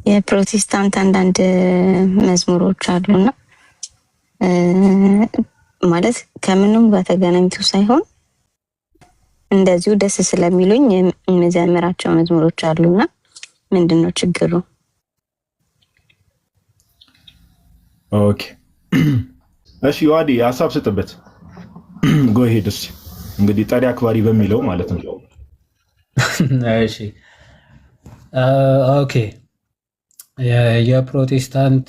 የፕሮቴስታንት አንዳንድ መዝሙሮች አሉና ማለት ከምንም ጋር ተገናኝቶ ሳይሆን እንደዚሁ ደስ ስለሚሉኝ የመዘምራቸው መዝሙሮች አሉና ምንድነው ችግሩ? ኦኬ እሺ ዮሐዲ ሀሳብ ስጥበት። ጎ ሄድ እስኪ እንግዲህ ጠሪ አክባሪ በሚለው ማለት ነው። እሺ ኦኬ የፕሮቴስታንት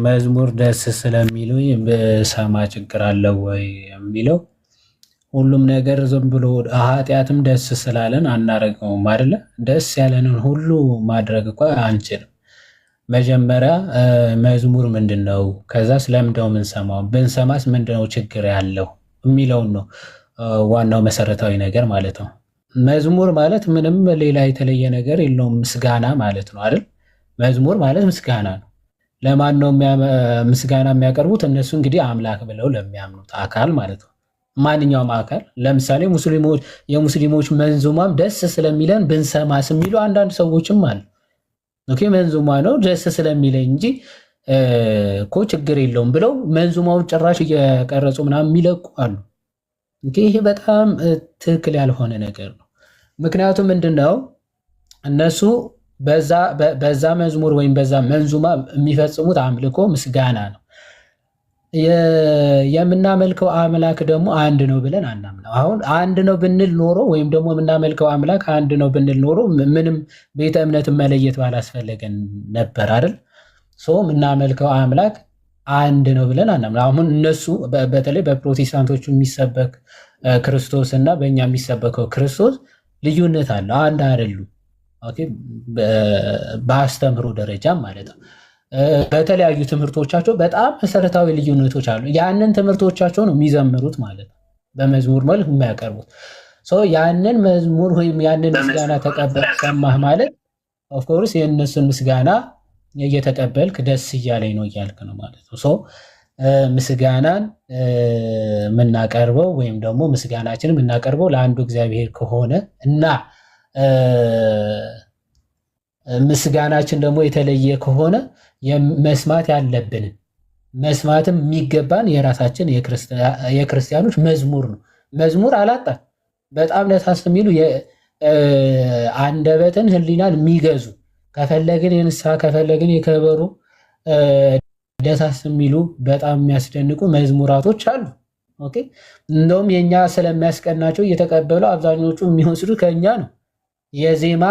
መዝሙር ደስ ስለሚሉኝ በሰማ ችግር አለው ወይ የሚለው ሁሉም ነገር ዝም ብሎ ኃጢአትም ደስ ስላለን አናረገውም አይደለ? ደስ ያለንን ሁሉ ማድረግ እኮ አንችልም። መጀመሪያ መዝሙር ምንድነው? ከዛ ስለምንድነው የምንሰማው? ብንሰማስ ምንድነው ችግር ያለው የሚለውን ነው ዋናው መሰረታዊ ነገር ማለት ነው። መዝሙር ማለት ምንም ሌላ የተለየ ነገር የለውም፣ ምስጋና ማለት ነው አይደል? መዝሙር ማለት ምስጋና ነው። ለማን ነው ምስጋና የሚያቀርቡት? እነሱ እንግዲህ አምላክ ብለው ለሚያምኑት አካል ማለት ነው። ማንኛውም አካል ለምሳሌ የሙስሊሞች መንዙማም ደስ ስለሚለን ብንሰማስ የሚሉ አንዳንድ ሰዎችም አሉ። ኦኬ መንዙማ ነው ደስ ስለሚለኝ እንጂ እኮ ችግር የለውም ብለው መንዙማውን ጭራሽ እየቀረጹ ምናምን የሚለቁ አሉ። ይሄ በጣም ትክክል ያልሆነ ነገር ነው። ምክንያቱም ምንድነው እነሱ በዛ መዝሙር ወይም በዛ መንዙማ የሚፈጽሙት አምልኮ ምስጋና ነው። የምናመልከው አምላክ ደግሞ አንድ ነው ብለን አናምነው። አሁን አንድ ነው ብንል ኖሮ ወይም ደግሞ የምናመልከው አምላክ አንድ ነው ብንል ኖሮ ምንም ቤተ እምነትን መለየት ባላስፈለገን ነበር አይደል? የምናመልከው አምላክ አንድ ነው ብለን አናምነው። አሁን እነሱ በተለይ በፕሮቴስታንቶቹ የሚሰበክ ክርስቶስ እና በእኛ የሚሰበከው ክርስቶስ ልዩነት አለ፣ አንድ አይደሉም። ኦኬ በአስተምህሮ ደረጃም ማለት ነው። በተለያዩ ትምህርቶቻቸው በጣም መሰረታዊ ልዩነቶች አሉ። ያንን ትምህርቶቻቸው ነው የሚዘምሩት ማለት ነው፣ በመዝሙር መልክ የሚያቀርቡት። ያንን መዝሙር ወይም ያንን ምስጋና ተቀበል ሰማህ ማለት ኦፍኮርስ የእነሱን ምስጋና እየተቀበልክ ደስ እያለኝ ነው እያልክ ነው ማለት ነው። ምስጋናን የምናቀርበው ወይም ደግሞ ምስጋናችን የምናቀርበው ለአንዱ እግዚአብሔር ከሆነ እና ምስጋናችን ደግሞ የተለየ ከሆነ መስማት ያለብንን መስማትም የሚገባን የራሳችን የክርስቲያኖች መዝሙር ነው። መዝሙር አላጣን በጣም ደሳስ የሚሉ አንደበትን ህሊናን የሚገዙ ከፈለግን የንስሐ ከፈለግን የከበሩ ደሳስ የሚሉ በጣም የሚያስደንቁ መዝሙራቶች አሉ። ኦኬ እንደውም የኛ ስለሚያስቀናቸው እየተቀበሉ አብዛኞቹ የሚወስዱት ከኛ ነው። የዜማ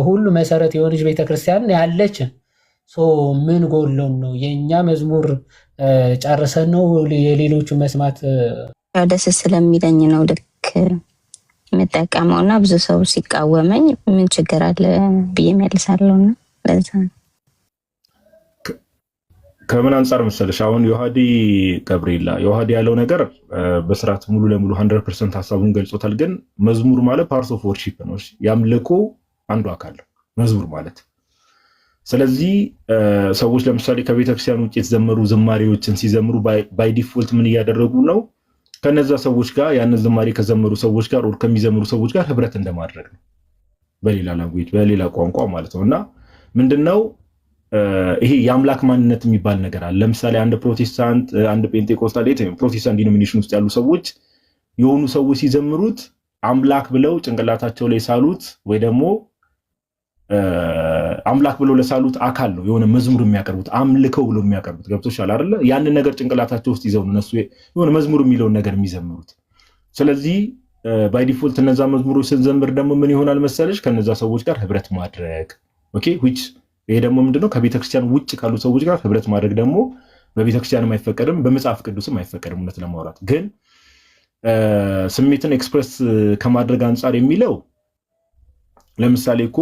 ሁሉ መሰረት የሆነች ቤተክርስቲያን ያለችን ምን ጎሎን ነው የኛ መዝሙር ጨርሰን ነው የሌሎቹ መስማት? ደስ ስለሚለኝ ነው ልክ የምጠቀመውና ብዙ ሰው ሲቃወመኝ ምን ችግር አለ ብዬ መልሳለሁና ለዛ ከምን አንፃር መሰለሽ አሁን ዮሐዲ ያለው ነገር በስርዓት ሙሉ ለሙሉ 100% ሐሳቡን ገልጾታል። ግን መዝሙር ማለት ፓርት ኦፍ ወርሺፕ ነው፣ ያምልኮ አንዱ አካል መዝሙር ማለት። ስለዚህ ሰዎች ለምሳሌ ከቤተክርስቲያን ውጭ የተዘመሩ ዝማሬዎችን ሲዘምሩ ባይ ዲፎልት ምን እያደረጉ ነው? ከነዛ ሰዎች ጋር ያንን ዝማሬ ከዘመሩ ሰዎች ጋር ወር ከሚዘምሩ ሰዎች ጋር ህብረት እንደማድረግ ነው፣ በሌላ ላንጉዌጅ በሌላ ቋንቋ ማለት ነው። እና ምንድነው ይሄ የአምላክ ማንነት የሚባል ነገር አለ። ለምሳሌ አንድ ፕሮቴስታንት፣ አንድ ጴንጤቆስታል ፕሮቴስታንት ዲኖሚኔሽን ውስጥ ያሉ ሰዎች የሆኑ ሰዎች ሲዘምሩት አምላክ ብለው ጭንቅላታቸው ላይ ሳሉት ወይ ደግሞ አምላክ ብለው ለሳሉት አካል ነው የሆነ መዝሙር የሚያቀርቡት፣ አምልከው ብለው የሚያቀርቡት። ገብቶሻል አይደለ? ያንን ነገር ጭንቅላታቸው ውስጥ ይዘው እነሱ የሆነ መዝሙር የሚለውን ነገር የሚዘምሩት። ስለዚህ ባይ ዲፎልት እነዛ መዝሙሮች ስንዘምር ደግሞ ምን ይሆናል መሰለሽ? ከነዛ ሰዎች ጋር ህብረት ማድረግ። ኦኬ ይሄ ደግሞ ምንድነው? ከቤተክርስቲያን ውጭ ካሉ ሰዎች ጋር ህብረት ማድረግ ደግሞ በቤተክርስቲያንም አይፈቀድም፣ በመጽሐፍ ቅዱስም አይፈቀድም። እውነት ለማውራት ግን ስሜትን ኤክስፕረስ ከማድረግ አንጻር የሚለው ለምሳሌ እኮ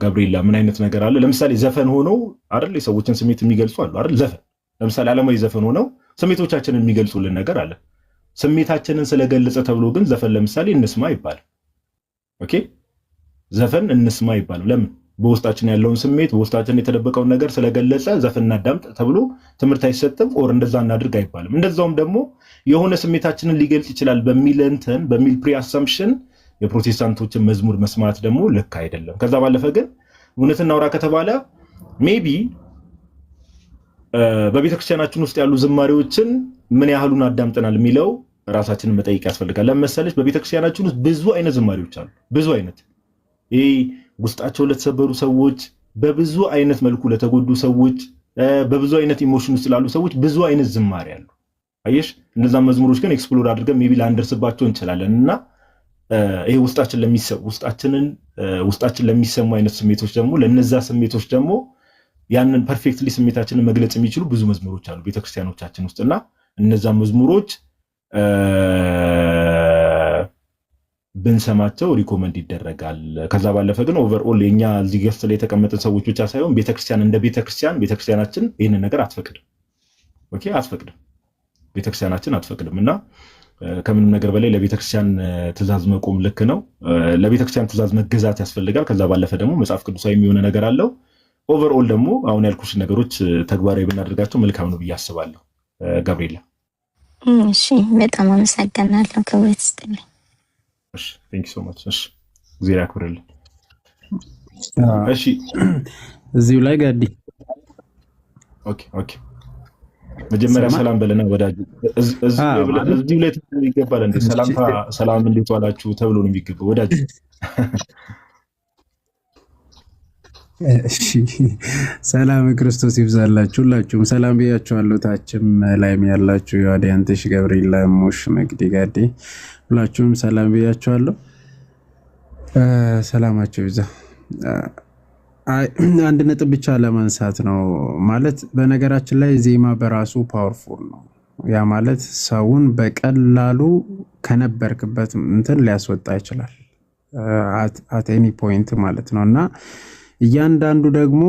ገብርኤላ ምን አይነት ነገር አለ? ለምሳሌ ዘፈን ሆነው አይደል የሰዎችን ስሜት የሚገልጹ አሉ አይደል? ዘፈን ለምሳሌ ዓለማዊ ዘፈን ሆነው ስሜቶቻችንን የሚገልጹልን ነገር አለ። ስሜታችንን ስለገለጸ ተብሎ ግን ዘፈን ለምሳሌ እንስማ ይባላል። ኦኬ ዘፈን እንስማ ይባላል። ለምን? በውስጣችን ያለውን ስሜት በውስጣችን የተደበቀውን ነገር ስለገለጸ ዘፈን እናዳምጥ ተብሎ ትምህርት አይሰጥም፣ ኦር እንደዛ እናድርግ አይባልም። እንደዛውም ደግሞ የሆነ ስሜታችንን ሊገልጽ ይችላል በሚል ፕሪ አሰምፕሽን የፕሮቴስታንቶችን መዝሙር መስማት ደግሞ ልክ አይደለም። ከዛ ባለፈ ግን እውነት እናውራ ከተባለ ሜቢ በቤተክርስቲያናችን ውስጥ ያሉ ዝማሬዎችን ምን ያህሉን አዳምጠናል የሚለው ራሳችንን መጠየቅ ያስፈልጋል። ለምሳሌ በቤተክርስቲያናችን ውስጥ ብዙ አይነት ዝማሬዎች አሉ። ብዙ አይነት ይሄ ውስጣቸው ለተሰበሩ ሰዎች፣ በብዙ አይነት መልኩ ለተጎዱ ሰዎች፣ በብዙ አይነት ኢሞሽን ውስጥ ላሉ ሰዎች ብዙ አይነት ዝማሬ አሉ። አየሽ፣ እነዛ መዝሙሮች ግን ኤክስፕሎር አድርገን ሜቢ ላንደርስባቸው እንችላለን እና ይሄ ውስጣችን ለሚሰሙ አይነት ስሜቶች ደግሞ ለነዛ ስሜቶች ደግሞ ያንን ፐርፌክትሊ ስሜታችንን መግለጽ የሚችሉ ብዙ መዝሙሮች አሉ ቤተክርስቲያኖቻችን ውስጥ እና እነዛ መዝሙሮች ብንሰማቸው ሪኮመንድ ይደረጋል። ከዛ ባለፈ ግን ኦቨርኦል የኛ እዚህ ገስት ላይ የተቀመጠን ሰዎች ብቻ ሳይሆን ቤተክርስቲያን እንደ ቤተክርስቲያናችን ይህንን ነገር አትፈቅድም። ኦኬ፣ አትፈቅድም። ቤተክርስቲያናችን አትፈቅድም እና ከምንም ነገር በላይ ለቤተክርስቲያን ትእዛዝ መቆም ልክ ነው። ለቤተክርስቲያን ትእዛዝ መገዛት ያስፈልጋል። ከዛ ባለፈ ደግሞ መጽሐፍ ቅዱሳዊ የሚሆነ ነገር አለው። ኦቨርኦል ደግሞ አሁን ያልኩሽ ነገሮች ተግባራዊ ብናደርጋቸው መልካም ነው ብዬ አስባለሁ። ጋብሪኤላ። እሺ፣ በጣም አመሰግናለሁ። ክብር ይስጥልኝ። እሺ፣ ቴንክ ዩ ሶ ማች። እሺ፣ እግዚአብሔር ያክብርልኝ። እሺ፣ እዚሁ ላይ ጋዲ። ኦኬ፣ መጀመሪያ ሰላም በለና ወዳጅ እዚሁ ላይ ይገባል እንዴ? ሰላም እንዴት ዋላችሁ ተብሎ ነው የሚገባው ወዳጅ። እሺ፣ ሰላም ክርስቶስ ይብዛላችሁ። ሁላችሁም ሰላም ብያችኋለሁ። ታችም ላይም ያላችሁ የአዲያንተሽ ገብርኤል፣ ሙሽ፣ መግዲ፣ ጋዲ ሁላችሁም ሰላም ብያችኋለሁ። ሰላማችሁ ይብዛ። አንድ ነጥብ ብቻ ለማንሳት ነው ማለት በነገራችን ላይ ዜማ በራሱ ፓወርፉል ነው። ያ ማለት ሰውን በቀላሉ ከነበርክበት እንትን ሊያስወጣ ይችላል አት ኤኒ ፖይንት ማለት ነው እና እያንዳንዱ ደግሞ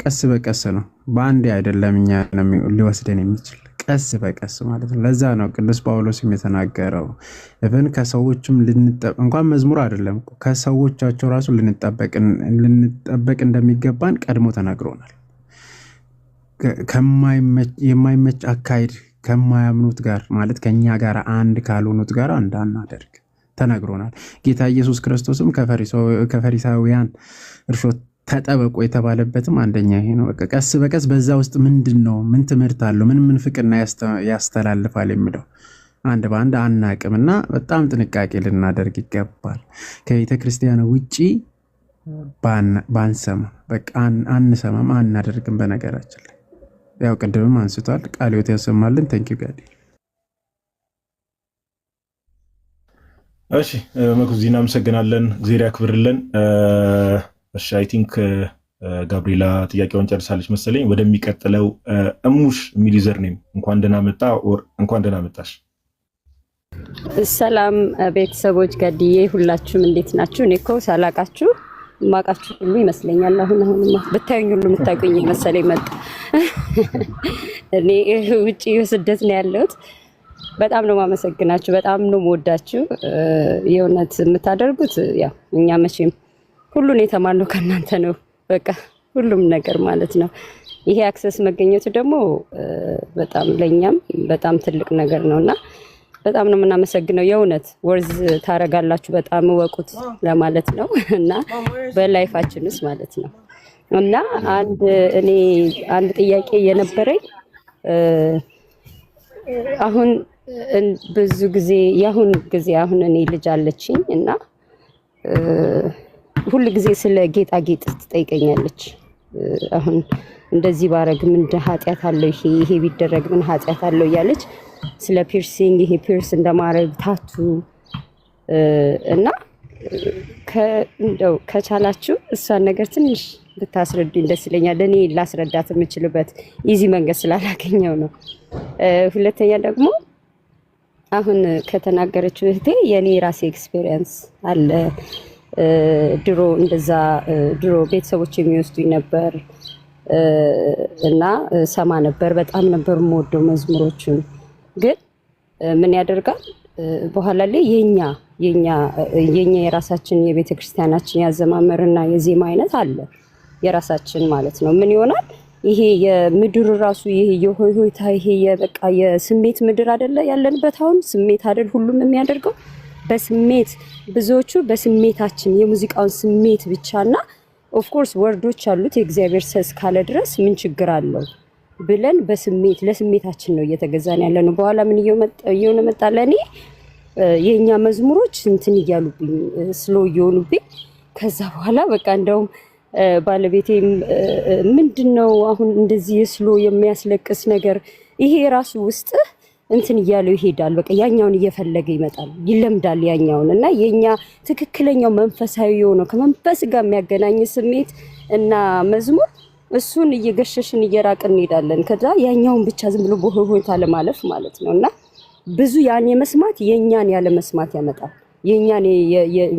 ቀስ በቀስ ነው፣ በአንዴ አይደለም እኛ ሊወስደን የሚችል ቀስ በቀስ ማለት ነው። ለዛ ነው ቅዱስ ጳውሎስም የተናገረው እብን ከሰዎችም እንኳን መዝሙር አይደለም ከሰዎቻቸው ራሱ ልንጠበቅ እንደሚገባን ቀድሞ ተናግሮናል። የማይመች አካሄድ ከማያምኑት ጋር ማለት ከኛ ጋር አንድ ካልሆኑት ጋር እንዳናደርግ ተናግሮናል። ጌታ ኢየሱስ ክርስቶስም ከፈሪሳውያን እርሾ ተጠበቁ የተባለበትም አንደኛ ይሄ ነው። ቀስ በቀስ በዛ ውስጥ ምንድነው ምን ትምህርት አለው ምን ፍቅርና ያስተላልፋል የሚለው አንድ በአንድ አናቅምና በጣም ጥንቃቄ ልናደርግ ይገባል። ከቤተ ክርስቲያን ውጪ ባንሰማ በቃ አንሰማም አናደርግም። በነገራችን ላይ ያው ቅድምም አንስቷል። ቃል ሕይወት ያሰማልን። ቴንኪው ጋዲ። እሺ መኩዚ እናመሰግናለን። እግዚአብሔር ያክብርልን። እሺ አይ ቲንክ ጋብሪኤላ ጥያቄውን ጨርሳለች መሰለኝ። ወደሚቀጥለው እሙሽ የሚል ዩዘር ኔም እንኳን ደህና መጣ ኦር እንኳን ደህና መጣሽ። ሰላም ቤተሰቦች፣ ጋዲዬ ሁላችሁም እንዴት ናችሁ? እኔ እኮ ሳላቃችሁ ማቃችሁ ሁሉ ይመስለኛል። አሁንማ ብታዩኝ ሁሉ የምታውቁኝ መሰለኝ መጣ። እኔ ውጪ ስደት ነው ያለሁት። በጣም ነው ማመሰግናችሁ፣ በጣም ነው የምወዳችሁ። የእውነት የምታደርጉት ያው እኛ መቼም ሁሉን የተማርነው ከእናንተ ነው። በቃ ሁሉም ነገር ማለት ነው። ይሄ አክሰስ መገኘቱ ደግሞ በጣም ለኛም በጣም ትልቅ ነገር ነውና በጣም ነው የምናመሰግነው። የእውነት ወርዝ ታረጋላችሁ፣ በጣም እወቁት ለማለት ነው እና በላይፋችንስ ማለት ነው እና አንድ ጥያቄ የነበረኝ አሁን ብዙ ጊዜ አሁን እኔ ልጅ አለችኝ እና ሁሉ ጊዜ ስለ ጌጣጌጥ ትጠይቀኛለች። አሁን እንደዚህ ባረግ ምን ኃጢአት አለው፣ ይሄ ቢደረግ ምን ኃጢአት አለው እያለች ስለ ፒርሲንግ ይሄ ፒርስ እንደማረግ ታቱ እና እንደው ከቻላችሁ እሷን ነገር ትንሽ ብታስረዱኝ ደስ ይለኛል። እኔ ላስረዳት የምችልበት ኢዚ መንገድ ስላላገኘው ነው። ሁለተኛ ደግሞ አሁን ከተናገረችው እህቴ የኔ ራሴ ኤክስፔሪየንስ አለ። ድሮ ቤተሰቦች የሚወስዱኝ ነበር እና ሰማ ነበር። በጣም ነበር የምወደው መዝሙሮቹን። ግን ምን ያደርጋል በኋላ ላይ የኛ የራሳችን የቤተክርስቲያናችን ያዘማመርና የዜማ አይነት አለ የራሳችን ማለት ነው። ምን ይሆናል ይሄ የምድር ራሱ ይሄ የሆይሆይታ ይሄ የበቃ የስሜት ምድር አይደለ ያለንበት። አሁን ስሜት አይደል ሁሉም የሚያደርገው በስሜት ብዙዎቹ በስሜታችን የሙዚቃውን ስሜት ብቻና ኦፍ ኮርስ ወርዶች አሉት የእግዚአብሔር ሰስ ካለ ድረስ ምን ችግር አለው ብለን በስሜት ለስሜታችን ነው እየተገዛን ያለ ነው። በኋላ ምን እየሆነ መጣ ለኔ የኛ መዝሙሮች እንትን እያሉብኝ ስሎ እየሆኑብኝ ከዛ በኋላ በቃ እንደውም ባለቤቴም ምንድነው አሁን እንደዚህ ስሎ የሚያስለቅስ ነገር ይሄ ራሱ ውስጥ እንትን እያለው ይሄዳል። በቃ ያኛውን እየፈለገ ይመጣል ይለምዳል ያኛውን እና የኛ ትክክለኛው መንፈሳዊ የሆነው ከመንፈስ ጋር የሚያገናኝ ስሜት እና መዝሙር እሱን እየገሸሽን እየራቅን እንሄዳለን። ከዛ ያኛውን ብቻ ዝም ብሎ በሆይታ ለማለፍ ማለት ነውና ብዙ ያን የመስማት የኛን ያለ መስማት ያመጣል። የኛን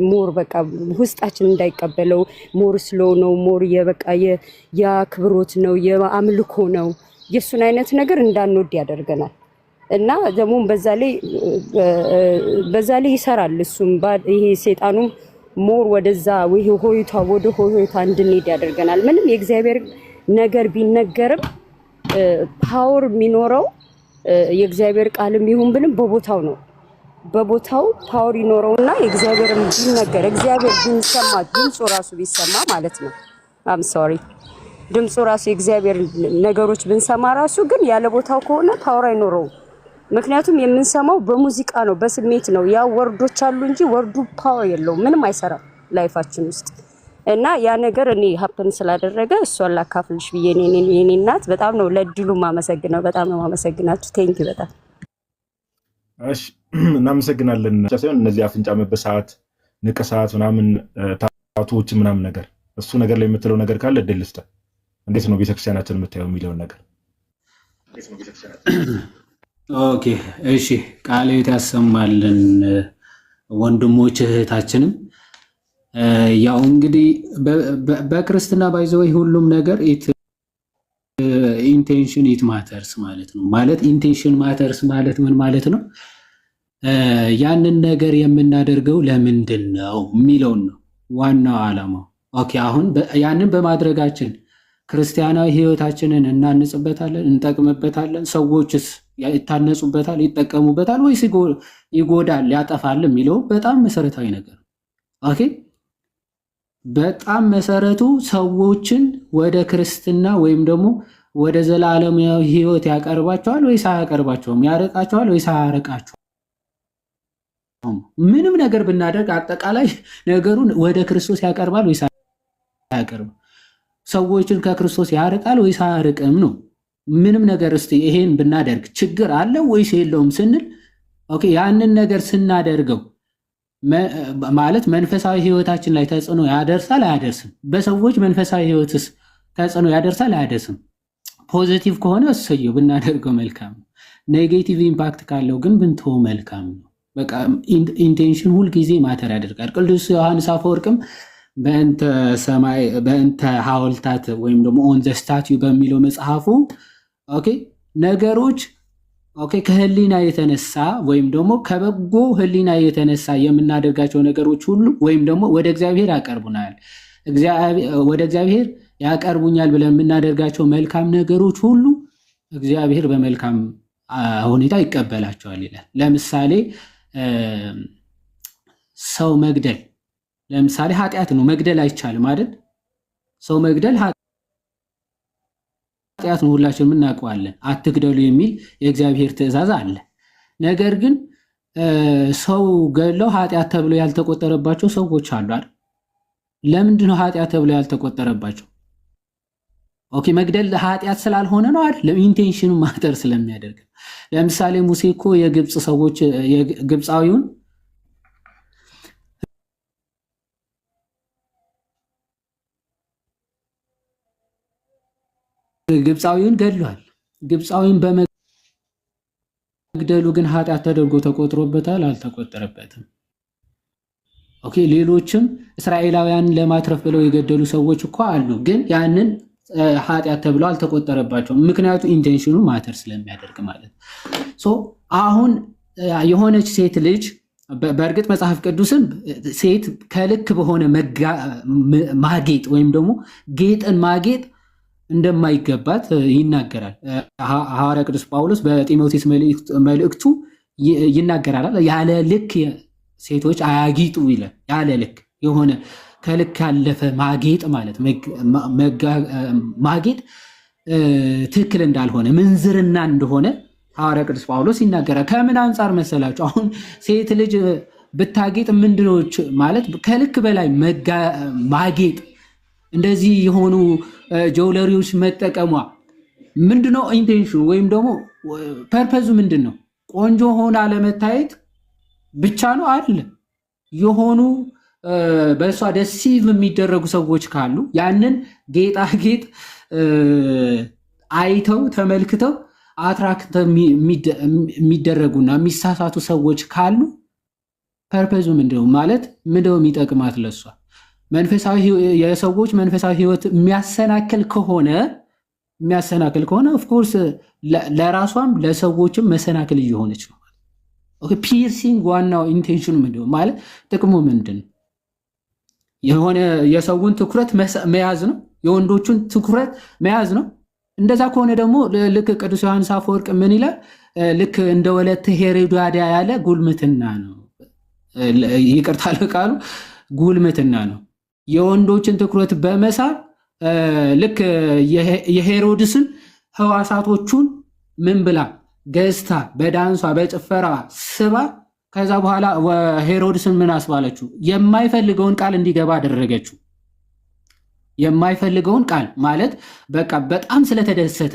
ሞር በቃ ውስጣችን እንዳይቀበለው ሞር ስሎ ነው ሞር የበቃ የክብሮት ነው የአምልኮ ነው የሱን አይነት ነገር እንዳንወድ ያደርገናል። እና ደግሞ በዛ ላይ ይሰራል እሱም ይሄ ሰይጣኑም ሞር ወደዛ ወይ ሆይታ ወደ ሆይታ እንድንሄድ ያደርገናል። ምንም የእግዚአብሔር ነገር ቢነገርም ፓወር የሚኖረው የእግዚአብሔር ቃልም ይሁን ብንም በቦታው ነው። በቦታው ፓወር ይኖረውና የእግዚአብሔርም ቢነገር እግዚአብሔር ቢሰማ ድምፁ ራሱ ቢሰማ ማለት ነው። አም ሶሪ ድምፁ ራሱ የእግዚአብሔር ነገሮች ብንሰማ ራሱ ግን ያለ ቦታው ከሆነ ፓወር አይኖረውም። ምክንያቱም የምንሰማው በሙዚቃ ነው በስሜት ነው። ያ ወርዶች አሉ እንጂ ወርዱ ፓወር የለውም ምንም አይሰራም ላይፋችን ውስጥ። እና ያ ነገር እኔ ሀፕን ስላደረገ እሷን ላካፍልሽ ብዬ የኔ እናት በጣም ነው ለድሉ ማመሰግነው። በጣም ነው ማመሰግናችሁ። ቴንክ ዩ በጣም እሺ እናመሰግናለን። ሳይሆን እነዚህ አፍንጫ መበሳት ንቅሳት ምናምን ታቶች ምናምን ነገር እሱ ነገር ላይ የምትለው ነገር ካለ እድል ልስጥ። እንዴት ነው ቤተክርስቲያናችን የምታየው የሚለውን ነገር ኦኬ እሺ ቃል ያሰማልን ወንድሞች እህታችንም ያው እንግዲህ በክርስትና ባይዘው ሁሉም ነገር ኢንቴንሽን ኢት ማተርስ ማለት ነው። ማለት ኢንቴንሽን ማተርስ ማለት ምን ማለት ነው? ያንን ነገር የምናደርገው ለምንድን ነው የሚለውን ነው ዋናው ዓላማው። ኦኬ አሁን ያንን በማድረጋችን ክርስቲያናዊ ህይወታችንን እናንጽበታለን፣ እንጠቅምበታለን፣ ሰዎችስ ይታነጹበታል፣ ይጠቀሙበታል ወይስ ይጎዳል፣ ያጠፋል የሚለው በጣም መሰረታዊ ነገር። ኦኬ በጣም መሰረቱ ሰዎችን ወደ ክርስትና ወይም ደግሞ ወደ ዘላለማዊ ህይወት ያቀርባቸዋል ወይስ አያቀርባቸውም? ያርቃቸዋል ወይስ አያርቃቸውም? ምንም ነገር ብናደርግ አጠቃላይ ነገሩን ወደ ክርስቶስ ያቀርባል ወይስ አያቀርብም? ሰዎችን ከክርስቶስ ያርቃል ወይስ አያርቅም ነው። ምንም ነገር እስቲ ይሄን ብናደርግ ችግር አለው ወይስ የለውም ስንል ኦኬ ያንን ነገር ስናደርገው ማለት መንፈሳዊ ህይወታችን ላይ ተጽዕኖ ያደርሳል አያደርስም? በሰዎች መንፈሳዊ ህይወትስ ተጽዕኖ ያደርሳል አያደርስም? ፖዚቲቭ ከሆነ እሰየው ብናደርገው መልካም ነው። ኔጌቲቭ ኢምፓክት ካለው ግን ብንተው መልካም ነው። በቃ ኢንቴንሽን ሁልጊዜ ማተር ያደርጋል። ቅዱስ ዮሐንስ አፈወርቅም በእንተ ሐውልታት ወይም ደግሞ ኦን ዘ ስታቲዩ በሚለው መጽሐፉ ኦኬ ነገሮች ኦኬ ከህሊና የተነሳ ወይም ደግሞ ከበጎ ህሊና የተነሳ የምናደርጋቸው ነገሮች ሁሉ ወይም ደግሞ ወደ እግዚአብሔር ያቀርቡናል፣ ወደ እግዚአብሔር ያቀርቡኛል ብለን የምናደርጋቸው መልካም ነገሮች ሁሉ እግዚአብሔር በመልካም ሁኔታ ይቀበላቸዋል ይላል። ለምሳሌ ሰው መግደል ለምሳሌ ኃጢአት ነው። መግደል አይቻልም አይደል? ሰው መግደል ኃጢአት ነው፣ ሁላችንም እናውቀዋለን። አትግደሉ የሚል የእግዚአብሔር ትእዛዝ አለ። ነገር ግን ሰው ገድለው ኃጢአት ተብሎ ያልተቆጠረባቸው ሰዎች አሉ አይደል? ለምንድን ነው ኃጢአት ተብሎ ያልተቆጠረባቸው? ኦኬ መግደል ኃጢአት ስላልሆነ ነው አይደል? ኢንቴንሽኑ ማተር ስለሚያደርግ። ለምሳሌ ሙሴ እኮ የግብፅ ሰዎች ግብፃዊውን ገድሏል። ግብፃዊውን በመግደሉ ግን ኃጢአት ተደርጎ ተቆጥሮበታል? አልተቆጠረበትም። ኦኬ ሌሎችም እስራኤላውያን ለማትረፍ ብለው የገደሉ ሰዎች እኮ አሉ፣ ግን ያንን ኃጢአት ተብለው አልተቆጠረባቸውም። ምክንያቱ ኢንቴንሽኑ ማተር ስለሚያደርግ ማለት ነው። አሁን የሆነች ሴት ልጅ በእርግጥ መጽሐፍ ቅዱስም ሴት ከልክ በሆነ ማጌጥ ወይም ደግሞ ጌጥን ማጌጥ እንደማይገባት ይናገራል። ሐዋርያ ቅዱስ ጳውሎስ በጢሞቴዎስ መልእክቱ ይናገራል። ያለ ልክ ሴቶች አያጊጡ ይላል። ያለ ልክ የሆነ ከልክ ያለፈ ማጌጥ ማለት ማጌጥ ትክክል እንዳልሆነ ምንዝርና እንደሆነ ሐዋርያ ቅዱስ ጳውሎስ ይናገራል። ከምን አንጻር መሰላችሁ? አሁን ሴት ልጅ ብታጌጥ ምንድነው ማለት ከልክ በላይ ማጌጥ፣ እንደዚህ የሆኑ ጆውለሪዎች መጠቀሟ ምንድነው ኢንቴንሽኑ ወይም ደግሞ ፐርፐዙ ምንድነው? ቆንጆ ሆና ለመታየት ብቻ ነው አይደለም። የሆኑ በእሷ ደሲቭ የሚደረጉ ሰዎች ካሉ ያንን ጌጣጌጥ አይተው ተመልክተው አትራክት የሚደረጉና የሚሳሳቱ ሰዎች ካሉ ፐርፐዙ ምንድነው ማለት ምንድነው የሚጠቅማት ለሷ? የሰዎች መንፈሳዊ ህይወት የሚያሰናክል ከሆነ ኦፍኮርስ ለራሷም ለሰዎችም መሰናክል እየሆነች ነው። ፒርሲንግ ዋናው ኢንቴንሽኑ ምንድነው ማለት ጥቅሙ ምንድን ነው? የሆነ የሰውን ትኩረት መያዝ ነው፣ የወንዶቹን ትኩረት መያዝ ነው። እንደዛ ከሆነ ደግሞ ልክ ቅዱስ ዮሐንስ አፈወርቅ ምን ይላል? ልክ እንደ ወለተ ሄሮድያዳ ያለ ጉልምትና ነው። ይቅርታ ለቃሉ ጉልምትና ነው። የወንዶችን ትኩረት በመሳብ ልክ የሄሮድስን ህዋሳቶቹን ምን ብላ ገዝታ በዳንሷ በጭፈራ ስባ ከዛ በኋላ ሄሮድስን ምን አስባለችው? የማይፈልገውን ቃል እንዲገባ አደረገችው። የማይፈልገውን ቃል ማለት በቃ በጣም ስለተደሰተ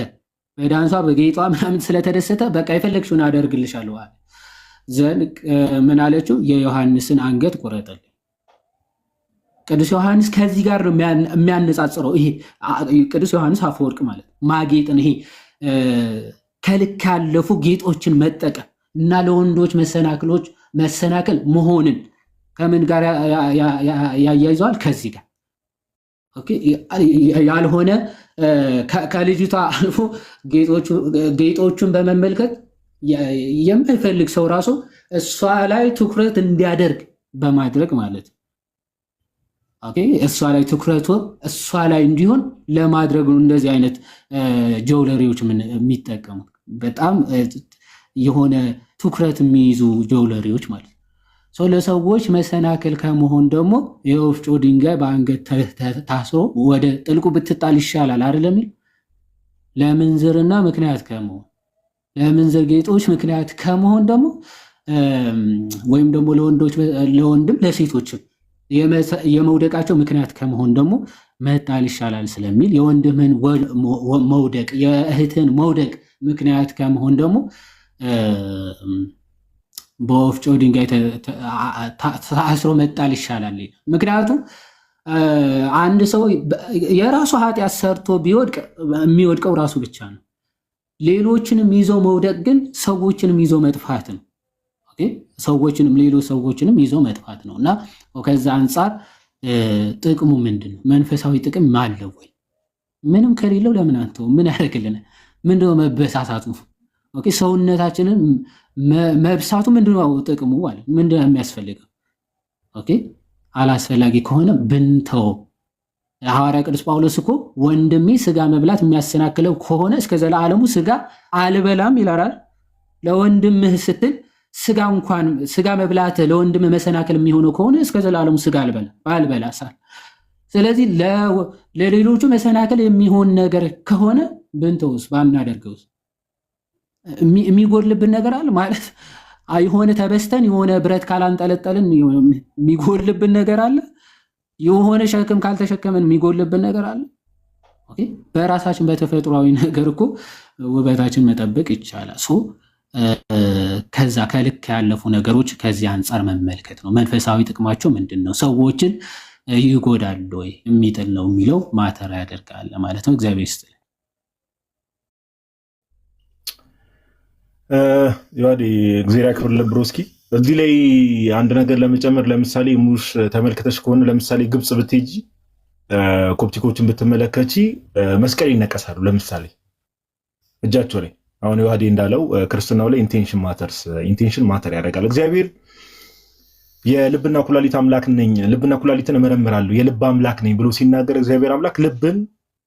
በዳንሷ በጌጧ ምናምን ስለተደሰተ በቃ የፈለግሽውን አደርግልሻለሁ አለ። ዘንድ ምን አለችው? የዮሐንስን አንገት ቆረጠልኝ። ቅዱስ ዮሐንስ ከዚህ ጋር ነው የሚያነጻጽረው። ይሄ ቅዱስ ዮሐንስ አፈወርቅ ማለት ማጌጥን ይሄ ከልክ ያለፉ ጌጦችን መጠቀም እና ለወንዶች መሰናክል መሆንን ከምን ጋር ያያይዘዋል? ከዚህ ጋር ያልሆነ ከልጅቷ አልፎ ጌጦቹን በመመልከት የማይፈልግ ሰው ራሱ እሷ ላይ ትኩረት እንዲያደርግ በማድረግ ማለት ነው። እሷ ላይ ትኩረቱ እሷ ላይ እንዲሆን ለማድረግ ነው እንደዚህ አይነት ጆውለሪዎች የሚጠቀሙት። በጣም የሆነ ትኩረት የሚይዙ ጆውለሪዎች ማለት ነው። ለሰዎች መሰናክል ከመሆን ደግሞ የወፍጮ ድንጋይ በአንገት ታስሮ ወደ ጥልቁ ብትጣል ይሻላል አይደለም? ለምንዝርና ምክንያት ከመሆን ለምንዝር ጌጦች ምክንያት ከመሆን ደግሞ ወይም ደግሞ ለወንድም ለሴቶችም የመውደቃቸው ምክንያት ከመሆን ደግሞ መጣል ይሻላል ስለሚል የወንድምህን መውደቅ የእህትን መውደቅ ምክንያት ከመሆን ደግሞ በወፍጮ ድንጋይ ታስሮ መጣል ይሻላል። ምክንያቱም አንድ ሰው የራሱ ኃጢአት ሰርቶ ቢወድቅ የሚወድቀው ራሱ ብቻ ነው። ሌሎችንም ይዞ መውደቅ ግን ሰዎችንም ይዞ መጥፋት ነው። ሌሎች ሰዎችንም ይዞ መጥፋት ነው እና ከዛ አንጻር ጥቅሙ ምንድን ነው? መንፈሳዊ ጥቅም አለው ወይ? ምንም ከሌለው ለምን አንተው? ምን ያደርግልናል? ምንድነው መበሳሳቱ? ሰውነታችንን መብሳቱ ምንድነው ጥቅሙ? ማለት ምንድነው የሚያስፈልገው? አላስፈላጊ ከሆነ ብንተው። ሐዋርያ ቅዱስ ጳውሎስ እኮ ወንድሜ ስጋ መብላት የሚያሰናክለው ከሆነ እስከ ዘላለሙ ስጋ አልበላም ይላል። ለወንድምህ ስትል ስጋ መብላት ለወንድም መሰናክል የሚሆነው ከሆነ እስከ ዘላለሙ ስጋ አልበላ ሳል። ስለዚህ ለሌሎቹ መሰናክል የሚሆን ነገር ከሆነ ብንተውስ ባናደርገውስ? የሚጎልብን ነገር አለ ማለት የሆነ ተበስተን የሆነ ብረት ካላንጠለጠልን የሚጎልብን ነገር አለ። የሆነ ሸክም ካልተሸከመን የሚጎልብን ነገር አለ። በራሳችን በተፈጥሯዊ ነገር እኮ ውበታችን መጠበቅ ይቻላል። ከዛ ከልክ ያለፉ ነገሮች ከዚህ አንጻር መመልከት ነው። መንፈሳዊ ጥቅማቸው ምንድን ነው? ሰዎችን ይጎዳሉ ወይ የሚጥል ነው የሚለው ማተር ያደርጋል ማለት ነው። እግዚአብሔር ይስጥልኝ። ዮሐዴ እግዚአብሔር ያክብርልህ ብሮስኪ። እዚህ ላይ አንድ ነገር ለመጨመር ለምሳሌ ሙሽ ተመልክተሽ ከሆነ ለምሳሌ ግብፅ ብትሄጂ ኮፕቲኮችን ብትመለከቺ መስቀል ይነቀሳሉ። ለምሳሌ እጃቸው ላይ አሁን ዮሐዴ እንዳለው ክርስትናው ላይ ኢንቴንሽን ማተር ያደርጋል። እግዚአብሔር የልብና ኩላሊት አምላክ ነኝ፣ ልብና ኩላሊትን እመረምራለሁ፣ የልብ አምላክ ነኝ ብሎ ሲናገር እግዚአብሔር አምላክ ልብን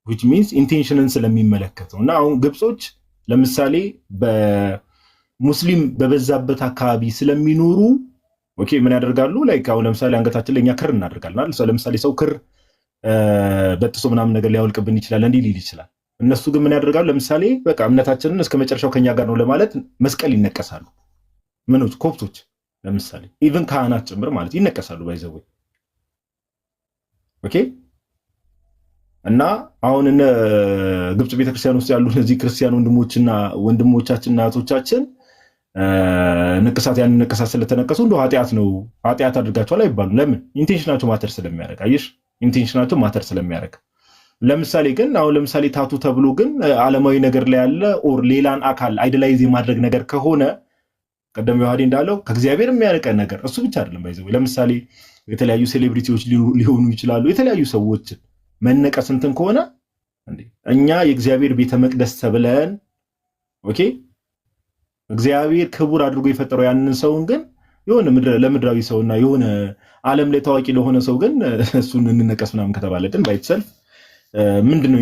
which means ኢንቴንሽንን ስለሚመለከተው እና አሁን ግብጾች ለምሳሌ በሙስሊም በበዛበት አካባቢ ስለሚኖሩ ኦኬ ምን ያደርጋሉ? ላይክ አሁን ለምሳሌ አንገታችን ላይ እኛ ክር እናደርጋለን አይደል? ለምሳሌ ሰው ክር በጥሶ ምናምን ነገር ሊያወልቅብን ይችላል፣ እንዲህ ሊል ይችላል። እነሱ ግን ምን ያደርጋሉ? ለምሳሌ በቃ እምነታችንን እስከ መጨረሻው ከኛ ጋር ነው ለማለት መስቀል ይነቀሳሉ። ምኖች ኮፕቶች ለምሳሌ ኢቭን ካህናት ጭምር ማለት ይነቀሳሉ ባይዘው። ኦኬ እና አሁን እነ ግብጽ ቤተክርስቲያን ውስጥ ያሉ እነዚህ ክርስቲያን ወንድሞቻችንና እህቶቻችን ንቅሳት ያን ንቅሳት ስለተነቀሱ እንደው ኃጢአት ነው ኃጢአት አድርጋቸዋል አይባሉም። ለምን? ኢንቴንሽናቸው ማተር ስለሚያደርግ። አየሽ፣ ኢንቴንሽናቸው ማተር ስለሚያደርግ። ለምሳሌ ግን አሁን ለምሳሌ ታቱ ተብሎ ግን ዓለማዊ ነገር ላይ ያለ ኦር ሌላን አካል አይደላይዝ የማድረግ ነገር ከሆነ ቀደም ዮሐዴ እንዳለው ከእግዚአብሔር የሚያርቀን ነገር እሱ ብቻ አይደለም ባይዘው። ለምሳሌ የተለያዩ ሴሌብሪቲዎች ሊሆኑ ይችላሉ። የተለያዩ ሰዎች መነቀስ እንትን ከሆነ እንዴ እኛ የእግዚአብሔር ቤተ መቅደስ ተብለን ኦኬ እግዚአብሔር ክቡር አድርጎ የፈጠረው ያንን ሰውን ግን የሆነ ለምድራዊ ሰውና የሆነ ዓለም ላይ ታዋቂ ለሆነ ሰው ግን እሱን እንነቀስ ምናምን ከተባለ ግን ባይተሰልፍ ምንድነው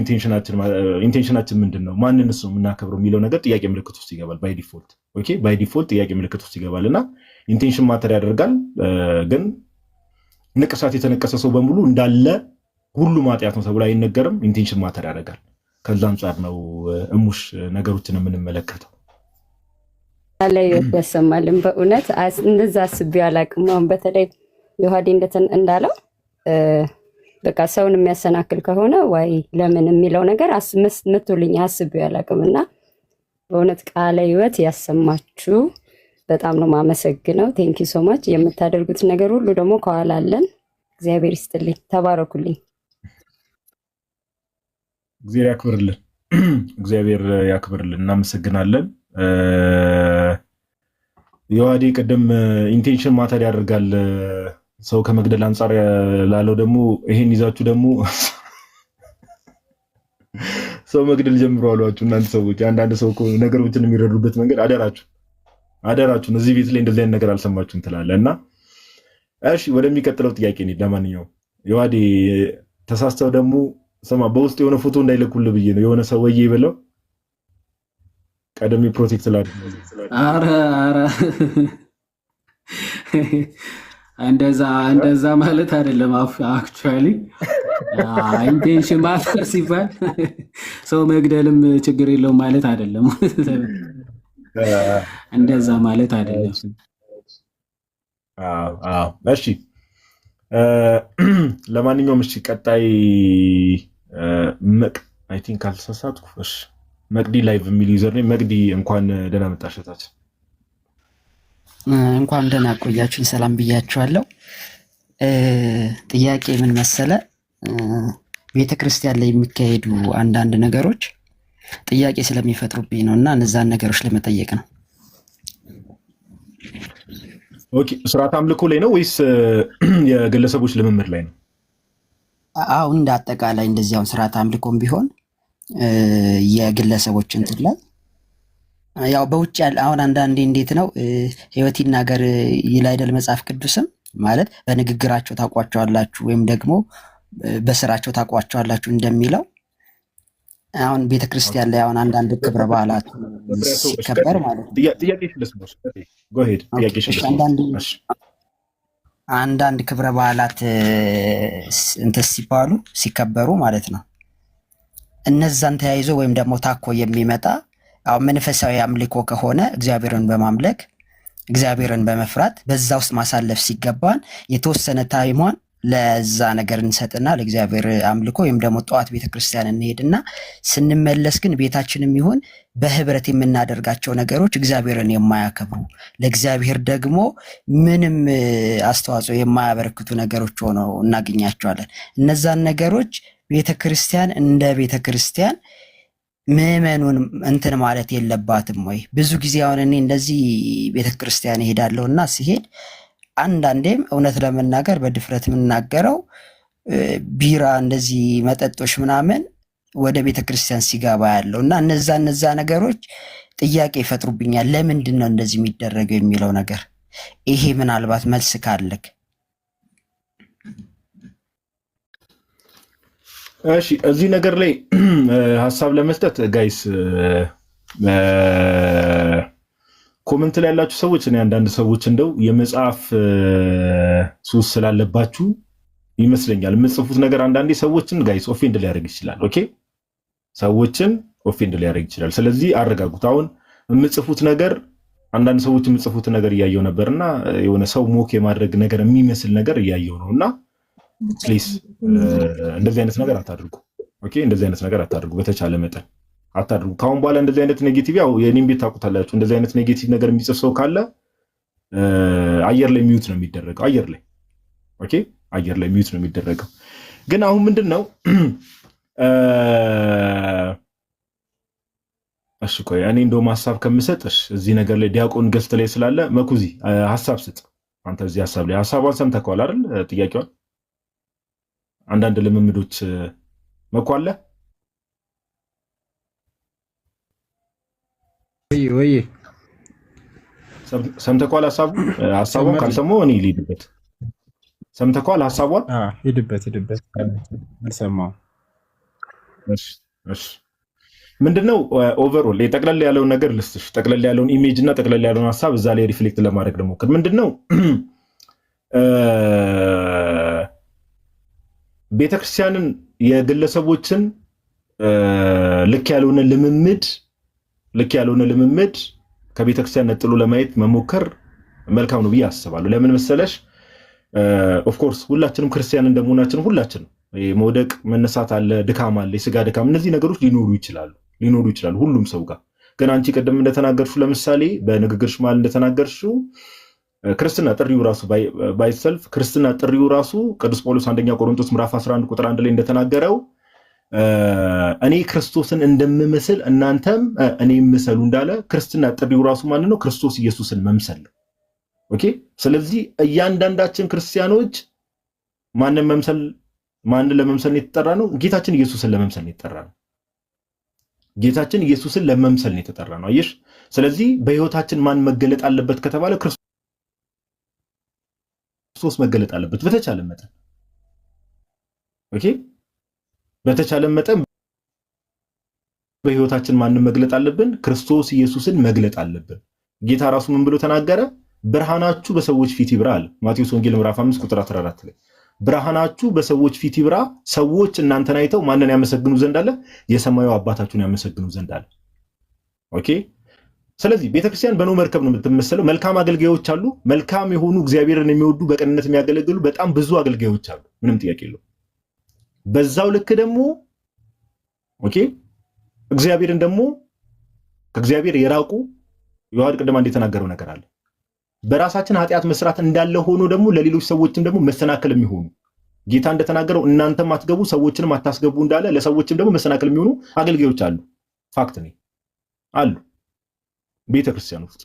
ኢንቴንሽናችን ምንድነው? ማንን ነው የምናከብረው የሚለው ነገር ጥያቄ ምልክት ውስጥ ይገባል ባይ ዲፎልት። ኦኬ ባይ ዲፎልት ጥያቄ ምልክት ውስጥ ይገባልና ኢንቴንሽን ማተር ያደርጋል። ግን ንቅሳት የተነቀሰ ሰው በሙሉ እንዳለ ሁሉም ኃጢአት ነው ተብሎ አይነገርም። ኢንቴንሽን ማተር ያደርጋል። ከዛ አንጻር ነው እሙሽ ነገሮችን የምንመለከተው። ላይ ያሰማልን። በእውነት እንደዛ አስቤው አላውቅም። አሁን በተለይ ዮሐዴ እንዳለው በቃ ሰውን የሚያሰናክል ከሆነ ወይ ለምን የሚለው ነገር መቶልኝ አስቤው አላውቅም እና በእውነት ቃለ ሕይወት ያሰማችሁ። በጣም ነው ማመሰግነው። ቴንኪ ሶ ማች። የምታደርጉት ነገር ሁሉ ደግሞ ከኋላ አለን። እግዚአብሔር ይስጥልኝ። ተባረኩልኝ። እግዚአብሔር ያክብርልን። እግዚአብሔር ያክብርልን። እናመሰግናለን። ዮሐዴ ቅድም ኢንቴንሽን ማተር ያደርጋል ሰው ከመግደል አንጻር ላለው ደግሞ ይሄን ይዛችሁ ደግሞ ሰው መግደል ጀምሮ አሏችሁ እናንተ ሰዎች። አንዳንድ ሰው እኮ ነገሮችን የሚረዱበት መንገድ አደራችሁን እዚህ ቤት ላይ እንደዚህ አይነት ነገር አልሰማችሁም ትላለህ እና እሺ ወደሚቀጥለው ጥያቄ እንሂድ። ለማንኛውም ዮሐዴ ተሳስተው ደግሞ ስማ በውስጥ የሆነ ፎቶ እንዳይለኩልህ ብዬ ነው የሆነ ሰው ወዬ ብለው ቀደም ፕሮቴክት ላድርግ። አረ እንደዛ ማለት አይደለም። አክቹአሊ ኢንቴንሽን ማተር ሲባል ሰው መግደልም ችግር የለውም ማለት አይደለም። እንደዛ ማለት አይደለም። እሺ ለማንኛውም እሺ ቀጣይ አይ ቲንክ አልተሳሳትኩ። እሺ መቅዲ ላይቭ የሚል ዩዘር ነኝ። መቅዲ እንኳን ደህና መጣሽ እህታችን። እንኳን ደህና ቆያችሁኝ። ሰላም ብያችኋለሁ። ጥያቄ ምን መሰለ፣ ቤተክርስቲያን ላይ የሚካሄዱ አንዳንድ ነገሮች ጥያቄ ስለሚፈጥሩብኝ ነው እና እነዛን ነገሮች ለመጠየቅ ነው። ኦኬ ስርዓት አምልኮ ላይ ነው ወይስ የግለሰቦች ልምምድ ላይ ነው? አሁን እንደ አጠቃላይ እንደዚህ አሁን ስርዓት አምልኮም ቢሆን የግለሰቦች እንትን ላይ ያው በውጭ ያለ አሁን አንዳንዴ እንዴት ነው ሕይወት ይናገር ይል አይደል መጽሐፍ ቅዱስም ማለት በንግግራቸው ታውቋቸዋላችሁ ወይም ደግሞ በስራቸው ታውቋቸዋላችሁ እንደሚለው አሁን ቤተክርስቲያን ላይ አሁን አንዳንድ ክብረ በዓላት ሲከበር ማለት ነው። ጥያቄሽ ልስሞሽ ጎ ሄድ ጥያቄሽ ልስሞሽ። አንዳንድ ክብረ በዓላት እንትን ሲባሉ ሲከበሩ ማለት ነው እነዛን ተያይዞ ወይም ደግሞ ታኮ የሚመጣ አሁን መንፈሳዊ አምልኮ ከሆነ እግዚአብሔርን በማምለክ እግዚአብሔርን በመፍራት በዛ ውስጥ ማሳለፍ ሲገባን የተወሰነ ታይሟን ለዛ ነገር እንሰጥና ለእግዚአብሔር አምልኮ ወይም ደግሞ ጠዋት ቤተክርስቲያን እንሄድና ስንመለስ ግን ቤታችንም ይሁን በህብረት የምናደርጋቸው ነገሮች እግዚአብሔርን የማያከብሩ ለእግዚአብሔር ደግሞ ምንም አስተዋጽኦ የማያበረክቱ ነገሮች ሆነው እናገኛቸዋለን። እነዛን ነገሮች ቤተክርስቲያን እንደ ቤተክርስቲያን ምዕመኑን እንትን ማለት የለባትም ወይ? ብዙ ጊዜ አሁን እኔ እንደዚህ ቤተክርስቲያን እሄዳለሁ እና ሲሄድ አንዳንዴም እውነት ለመናገር በድፍረት የምናገረው ቢራ እንደዚህ መጠጦች ምናምን ወደ ቤተክርስቲያን ሲገባ ያለው እና እነዛ ነገሮች ጥያቄ ይፈጥሩብኛል። ለምንድን ነው እንደዚህ የሚደረገው የሚለው ነገር ይሄ ምናልባት መልስ ካለክ። እሺ እዚህ ነገር ላይ ሀሳብ ለመስጠት ጋይስ ኮመንት ላይ ያላችሁ ሰዎች እኔ አንዳንድ ሰዎች እንደው የመጽሐፍ ሱስ ስላለባችሁ ይመስለኛል የምጽፉት ነገር አንዳንዴ ሰዎችን ጋይስ ኦፌንድ ሊያደርግ ይችላል። ኦኬ ሰዎችን ኦፌንድ ሊያደርግ ይችላል። ስለዚህ አረጋጉት። አሁን የምጽፉት ነገር አንዳንድ ሰዎች የምጽፉት ነገር እያየው ነበርና የሆነ ሰው ሞክ የማድረግ ነገር የሚመስል ነገር እያየው ነውና ፕሊዝ እንደዚህ አይነት ነገር አታድርጉ። ኦኬ እንደዚህ አይነት ነገር አታድርጉ፣ በተቻለ መጠን አታድርጉ። ካሁን በኋላ እንደዚህ አይነት ኔጌቲቭ ያው የኔም ቤት ታውቁታላችሁ። እንደዚህ አይነት ኔጌቲቭ ነገር የሚጽፍ ሰው ካለ አየር ላይ ሚዩት ነው የሚደረገው። አየር ላይ ኦኬ አየር ላይ ሚዩት ነው የሚደረገው። ግን አሁን ምንድነው እሺ ቆይ እኔ እንደውም ሐሳብ ከምሰጥሽ እዚህ ነገር ላይ ዲያቆን ገስት ላይ ስላለ መኩዚ ሐሳብ ስጥ። አንተ እዚህ ሐሳብ ላይ ሐሳቧን ሰምተከዋል አይደል? ጥያቄዋን አንዳንድ ልምምዶች መኳለ ወይ ሰምተከዋል? ሐሳቧን ካልሰማሁ እኔ ልሂድበት። ሰምተከዋል ሐሳቧን? ሂድበት አልሰማሁም። እሺ ምንድነው ኦቨርኦል የጠቅለል ያለውን ነገር ልስጥሽ። ጠቅለል ያለውን ኢሜጅ እና ጠቅለል ያለውን ሐሳብ እዛ ላይ ሪፍሌክት ለማድረግ ልሞክር። ምንድነው ቤተክርስቲያንን የግለሰቦችን ልክ ያልሆነ ልምምድ ከቤተክርስቲያን ነጥሎ ለማየት መሞከር መልካም ነው ብዬ አስባለሁ። ለምን መሰለሽ ኦፍ ኮርስ ሁላችንም ክርስቲያን እንደመሆናችን ሁላችንም መውደቅ መነሳት አለ፣ ድካም አለ፣ የስጋ ድካም፣ እነዚህ ነገሮች ሊኖሩ ይችላሉ ሁሉም ሰው ጋር። ግን አንቺ ቀደም እንደተናገርሽው ለምሳሌ በንግግርሽ መሃል እንደተናገርሽው ክርስትና ጥሪው ራሱ ባይሰልፍ ክርስትና ጥሪው ራሱ ቅዱስ ጳውሎስ አንደኛ ቆሮንቶስ ምዕራፍ 11 ቁጥር 1 ላይ እንደተናገረው እኔ ክርስቶስን እንደምመስል እናንተም እኔ ምሰሉ እንዳለ ክርስትና ጥሪው ራሱ ማን ነው? ክርስቶስ ኢየሱስን መምሰል ነው። ኦኬ ስለዚህ እያንዳንዳችን ክርስቲያኖች ማንን ለመምሰል የተጠራ ነው? ጌታችን ኢየሱስን ለመምሰል የተጠራ ነው። ጌታችን ኢየሱስን ለመምሰል የተጠራ ነው። አየሽ? ስለዚህ በህይወታችን ማን መገለጥ አለበት ከተባለ ክርስቶስ መገለጥ አለበት በተቻለ መጠን። ኦኬ በተቻለ መጠን በህይወታችን ማን መግለጥ አለብን? ክርስቶስ ኢየሱስን መግለጥ አለብን። ጌታ ራሱ ምን ብሎ ተናገረ? ብርሃናችሁ በሰዎች ፊት ይብራ አለ። ማቴዎስ ወንጌል ምዕራፍ 5 ቁጥር 14 ላይ ብርሃናችሁ በሰዎች ፊት ይብራ፣ ሰዎች እናንተን አይተው ማንን ያመሰግኑ ዘንድ አለ? የሰማዩ አባታችሁን ያመሰግኑ ዘንድ አለ። ኦኬ ስለዚህ ቤተክርስቲያን በኖህ መርከብ ነው የምትመሰለው። መልካም አገልጋዮች አሉ፣ መልካም የሆኑ እግዚአብሔርን የሚወዱ በቅንነት የሚያገለግሉ በጣም ብዙ አገልጋዮች አሉ፣ ምንም ጥያቄ የለውም። በዛው ልክ ደግሞ ኦኬ እግዚአብሔርን ደግሞ ከእግዚአብሔር የራቁ ዮሐድ ቅድም አንድ የተናገረው ነገር አለ። በራሳችን ኃጢአት መስራት እንዳለ ሆኖ ደግሞ ለሌሎች ሰዎችም ደግሞ መሰናከል የሚሆኑ ጌታ እንደተናገረው እናንተም አትገቡ ሰዎችንም አታስገቡ እንዳለ ለሰዎችም ደግሞ መሰናከል የሚሆኑ አገልጋዮች አሉ። ፋክት ነው አሉ ቤተክርስቲያን ውስጥ።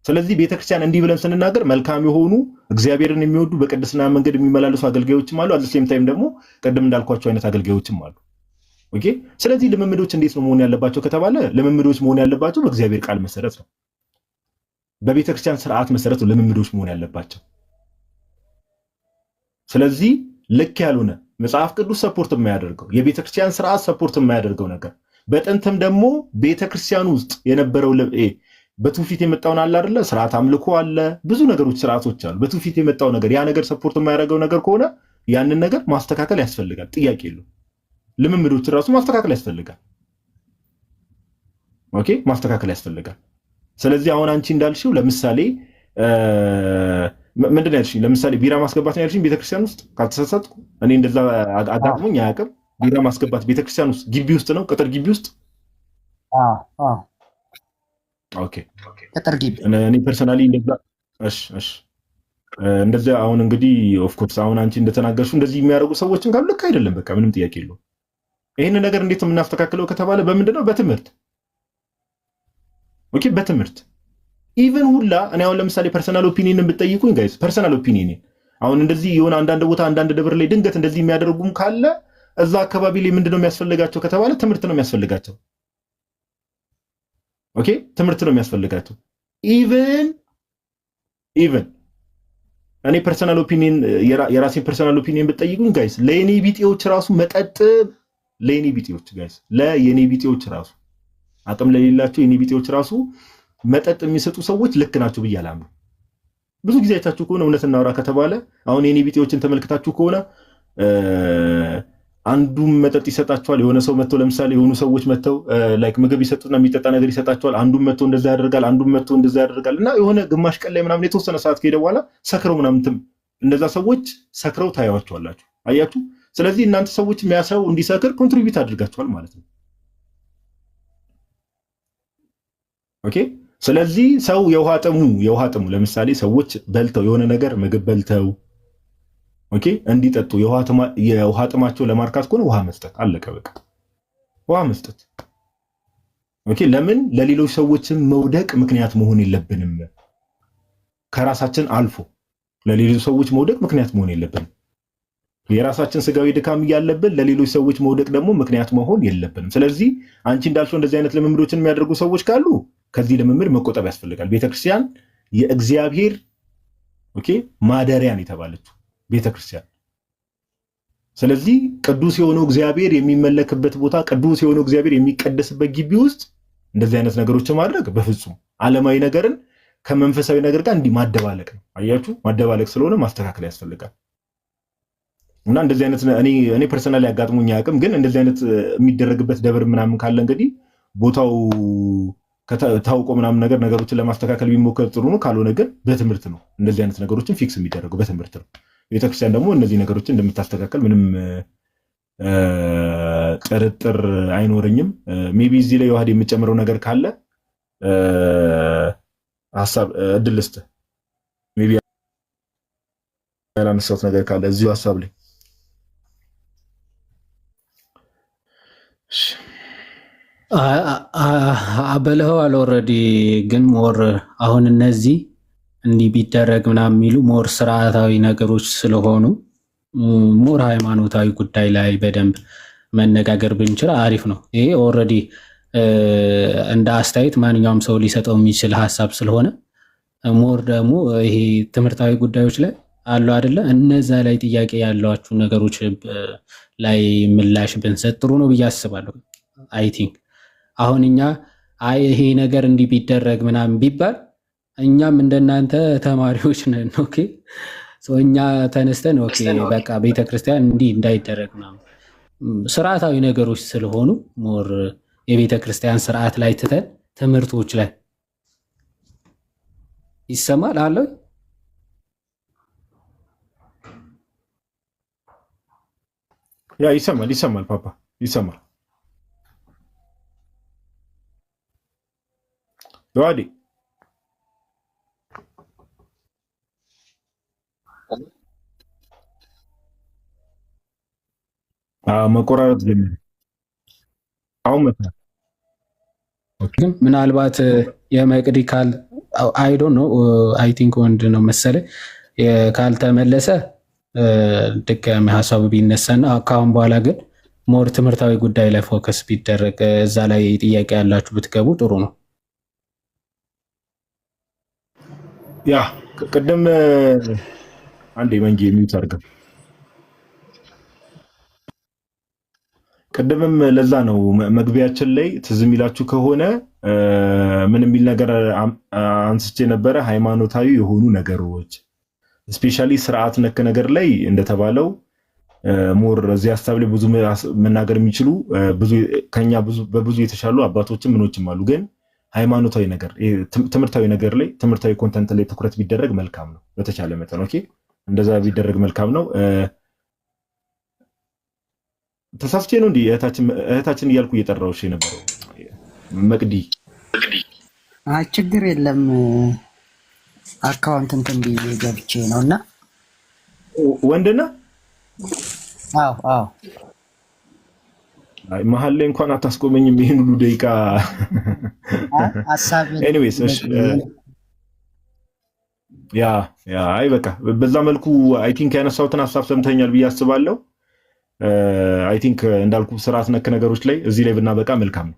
ስለዚህ ቤተክርስቲያን እንዲህ ብለን ስንናገር መልካም የሆኑ እግዚአብሔርን የሚወዱ በቅድስና መንገድ የሚመላለሱ አገልጋዮችም አሉ። አዘሴም ታይም ደግሞ ቅድም እንዳልኳቸው አይነት አገልጋዮችም አሉ። ኦኬ ስለዚህ ልምምዶች እንዴት ነው መሆን ያለባቸው ከተባለ ልምምዶች መሆን ያለባቸው በእግዚአብሔር ቃል መሰረት ነው። በቤተክርስቲያን ስርዓት መሰረት ነው ልምምዶች መሆን ያለባቸው። ስለዚህ ልክ ያልሆነ መጽሐፍ ቅዱስ ሰፖርት የማያደርገው የቤተክርስቲያን ስርዓት ሰፖርት የማያደርገው ነገር በጥንትም ደግሞ ቤተክርስቲያን ውስጥ የነበረው በትውፊት የመጣውን አለ አይደለ? ስርዓት አምልኮ አለ፣ ብዙ ነገሮች ስርዓቶች አሉ። በትውፊት የመጣው ነገር ያ ነገር ሰፖርት የማያደርገው ነገር ከሆነ ያንን ነገር ማስተካከል ያስፈልጋል። ጥያቄ የለውም። ልምምዶች ራሱ ማስተካከል ያስፈልጋል። ኦኬ ማስተካከል ያስፈልጋል። ስለዚህ አሁን አንቺ እንዳልሽው ለምሳሌ ምንድን ነው ያልሽኝ? ለምሳሌ ቢራ ማስገባት ነው ያልሽኝ ቤተክርስቲያን ውስጥ ካልተሳሳትኩ። እኔ እንደዛ አጋጥሞኝ አያውቅም። ቢራ ማስገባት ቤተክርስቲያን ውስጥ ግቢ ውስጥ ነው፣ ቅጥር ግቢ ውስጥ። ኦኬ ቅጥር ግቢ እኔ ፐርሰናሊ እንደዛ እንደዛ አሁን እንግዲህ ኦፍ ኮርስ አሁን አንቺ እንደተናገርሽው እንደዚህ የሚያደርጉ ሰዎችን ካሉ ልክ አይደለም። በቃ ምንም ጥያቄ የለውም። ይህን ነገር እንዴት ነው የምናስተካክለው ከተባለ በምንድን ነው? በትምህርት ኦኬ በትምህርት ኢቨን ሁላ እኔ አሁን ለምሳሌ ፐርሰናል ኦፒኒየንን ብትጠይቁኝ ጋይስ ፐርሰናል ኦፒኒየን አሁን እንደዚህ የሆነ አንዳንድ ቦታ አንዳንድ ደብር ላይ ድንገት እንደዚህ የሚያደርጉም ካለ እዛ አካባቢ ላይ ምንድነው የሚያስፈልጋቸው ከተባለ ትምህርት ነው የሚያስፈልጋቸው። ኦኬ ትምህርት ነው የሚያስፈልጋቸው። ኢቨን እኔ ፐርሰናል ኦፒኒየን የራሴን ፐርሰናል ኦፒኒየን ብትጠይቁኝ ጋይስ ለኔ ቢጤዎች ራሱ መጠጥ ለኔ ቢጤዎች ጋይስ ለኔ ቢጤዎች ራሱ አቅም ለሌላቸው የኔ ቢጤዎች ራሱ መጠጥ የሚሰጡ ሰዎች ልክ ናቸው ብዬ አላምንም። ብዙ ጊዜ አይታችሁ ከሆነ እውነት እናውራ ከተባለ አሁን የኔ ቢጤዎችን ተመልክታችሁ ከሆነ አንዱም መጠጥ ይሰጣቸዋል። የሆነ ሰው መጥቶ ለምሳሌ የሆኑ ሰዎች መጥተው ላይክ ምግብ ይሰጡና የሚጠጣ ነገር ይሰጣቸዋል። አንዱም መጥቶ እንደዛ ያደርጋል፣ አንዱም መጥቶ እንደዛ ያደርጋል እና የሆነ ግማሽ ቀን ላይ ምናምን የተወሰነ ሰዓት ከሄደ በኋላ ሰክረው ምናምን እነዛ ሰዎች ሰክረው ታያዋቸዋላችሁ። አያችሁ? ስለዚህ እናንተ ሰዎች የሚያሰው እንዲሰክር ኮንትሪቢዩት አድርጋችኋል ማለት ነው። ኦኬ። ስለዚህ ሰው የውሃ ጥሙ ለምሳሌ ሰዎች በልተው የሆነ ነገር ምግብ በልተው ኦኬ እንዲጠጡ የውሃ ጥማቸው ለማርካት ከሆነ ውሃ መስጠት አለቀ በቃ። ውሃ መስጠት ኦኬ። ለምን ለሌሎች ሰዎችም መውደቅ ምክንያት መሆን የለብንም። ከራሳችን አልፎ ለሌሎች ሰዎች መውደቅ ምክንያት መሆን የለብንም። የራሳችን ስጋዊ ድካም እያለብን ለሌሎች ሰዎች መውደቅ ደግሞ ምክንያት መሆን የለብንም። ስለዚህ አንቺ እንዳልሽው እንደዚህ አይነት ልምምዶችን የሚያደርጉ ሰዎች ካሉ ከዚህ ልምምድ መቆጠብ ያስፈልጋል። ቤተክርስቲያን የእግዚአብሔር ኦኬ ማደሪያን የተባለችው ቤተክርስቲያን። ስለዚህ ቅዱስ የሆነው እግዚአብሔር የሚመለክበት ቦታ፣ ቅዱስ የሆነው እግዚአብሔር የሚቀደስበት ግቢ ውስጥ እንደዚህ አይነት ነገሮችን ማድረግ በፍጹም ዓለማዊ ነገርን ከመንፈሳዊ ነገር ጋር እንዲህ ማደባለቅ ነው። አያችሁ? ማደባለቅ ስለሆነ ማስተካከል ያስፈልጋል። እና እንደዚህ አይነት እኔ ፐርሰናሊ አጋጥሞኝ አያውቅም፣ ግን እንደዚህ አይነት የሚደረግበት ደብር ምናምን ካለ እንግዲህ ቦታው ታውቆ ምናምን ነገሮችን ለማስተካከል ቢሞከር ጥሩ ነው። ካልሆነ ግን በትምህርት ነው እንደዚህ አይነት ነገሮችን ፊክስ የሚደረገው በትምህርት ነው። ቤተክርስቲያን ደግሞ እነዚህ ነገሮችን እንደምታስተካከል ምንም ጥርጥር አይኖረኝም። ሜቢ እዚህ ላይ ዮሐድ የምጨምረው ነገር ካለ ሀሳብ እድል ልስጥ። ሜቢ ያላነሳሁት ነገር ካለ እዚሁ ሀሳብ ላይ አበለኸዋል ኦልሬዲ። ግን ሞር አሁን እነዚህ እንዲህ ቢደረግ ምናምን የሚሉ ሞር ስርዓታዊ ነገሮች ስለሆኑ ሞር ሃይማኖታዊ ጉዳይ ላይ በደንብ መነጋገር ብንችል አሪፍ ነው። ይሄ ኦልሬዲ እንደ አስተያየት ማንኛውም ሰው ሊሰጠው የሚችል ሀሳብ ስለሆነ ሞር ደግሞ ይሄ ትምህርታዊ ጉዳዮች ላይ አሉ አይደለ? እነዛ ላይ ጥያቄ ያሏችሁ ነገሮች ላይ ምላሽ ብንሰጥ ጥሩ ነው ብዬ አስባለሁ። አይ ቲንክ አሁን እኛ ይሄ ነገር እንዲህ ቢደረግ ምናምን ቢባል እኛም እንደናንተ ተማሪዎች ነን። ኦኬ እኛ ተነስተን ኦኬ በቃ ቤተክርስቲያን እንዲህ እንዳይደረግ ምናምን ስርዓታዊ ነገሮች ስለሆኑ ሞር የቤተክርስቲያን ስርዓት ላይ ትተን ትምህርቶች ላይ ይሰማል አለው። ያ ይሰማል ፓፓ ይሰማል። ዮሐዴ መቆራረጥ ጀመረ። አሁን መጣ። ግን ምናልባት የመቅዲካል አይ ዶንት ኖ አይ ቲንክ ወንድ ነው መሰለ ካልተመለሰ ድጋሚ ሀሳቡ ቢነሳና ከአሁን በኋላ ግን ሞር ትምህርታዊ ጉዳይ ላይ ፎከስ ቢደረግ እዛ ላይ ጥያቄ ያላችሁ ብትገቡ ጥሩ ነው። ያ ቅድም አንዴ መንጌ የሚዩት አድርገው ቅድምም ለዛ ነው መግቢያችን ላይ ትዝ የሚላችሁ ከሆነ ምን የሚል ነገር አንስቼ ነበረ። ሃይማኖታዊ የሆኑ ነገሮች ስፔሻሊ ስርዓት ነክ ነገር ላይ እንደተባለው ሞር እዚህ ሀሳብ ላይ ብዙ መናገር የሚችሉ ከኛ በብዙ የተሻሉ አባቶችም ምኖችም አሉ። ግን ሃይማኖታዊ ነገር ትምህርታዊ ነገር ላይ ትምህርታዊ ኮንተንት ላይ ትኩረት ቢደረግ መልካም ነው በተቻለ መጠን። ኦኬ እንደዛ ቢደረግ መልካም ነው። ተሳስቼ ነው እንዴ እህታችን እያልኩ እየጠራሁሽ የነበረው መቅዲ? ችግር የለም አካውንት እንትን ብዬ ገብቼ ነውና ወንድና አዎ አይ መሀል ላይ እንኳን አታስቆመኝም ይሄን ሁሉ ደቂቃ። ኤኒዌይስ እሺ ያ አይ በቃ በዛ መልኩ አይ ቲንክ ያነሳሁትን ሀሳብ ሰምተኛል ብዬ አስባለሁ። አይ ቲንክ እንዳልኩ ስርዓት ነክ ነገሮች ላይ እዚህ ላይ ብናበቃ መልካም ነው።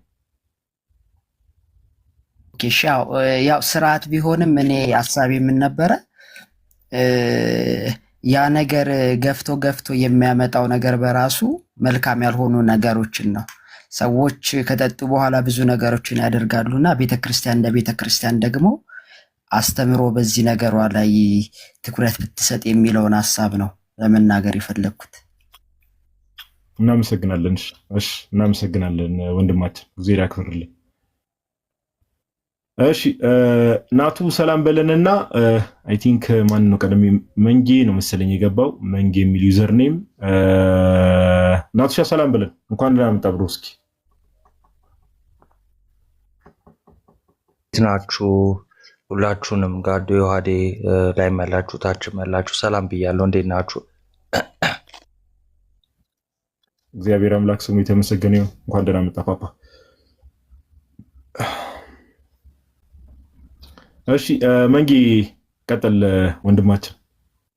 ኦኬ ያው ስርዓት ቢሆንም እኔ ሀሳቤ ምን ነበረ ያ ነገር ገፍቶ የሚያመጣው ነገር በራሱ መልካም ያልሆኑ ነገሮችን ነው። ሰዎች ከጠጡ በኋላ ብዙ ነገሮችን ያደርጋሉና ቤተክርስቲያን እንደ ቤተክርስቲያን ደግሞ አስተምሮ በዚህ ነገሯ ላይ ትኩረት ብትሰጥ የሚለውን ሐሳብ ነው ለመናገር የፈለኩት። እናመሰግናለን። እሺ እናመሰግናለን ወንድማችን እግዚአብሔር ያክብርልን። እሺ ናቱ ሰላም በለንና አይ ቲንክ ማን ነው ቀደም መንጌ ነው መሰለኝ የገባው መንጌ የሚል ዩዘር ኔም ናቱ ሰላም በለን እንኳን ደህና መጣ ብሮ። እስኪ ናችሁ ሁላችሁንም ጋዶ ዮሐዴ ላይ መላችሁ ታች መላችሁ ሰላም ብያለሁ። እንዴት ናችሁ? እግዚአብሔር አምላክ ስሙ የተመሰገነ ይሁን። እንኳን ደህና መጣ ፓፓ። እሺ መንጌ ቀጥል ወንድማችን፣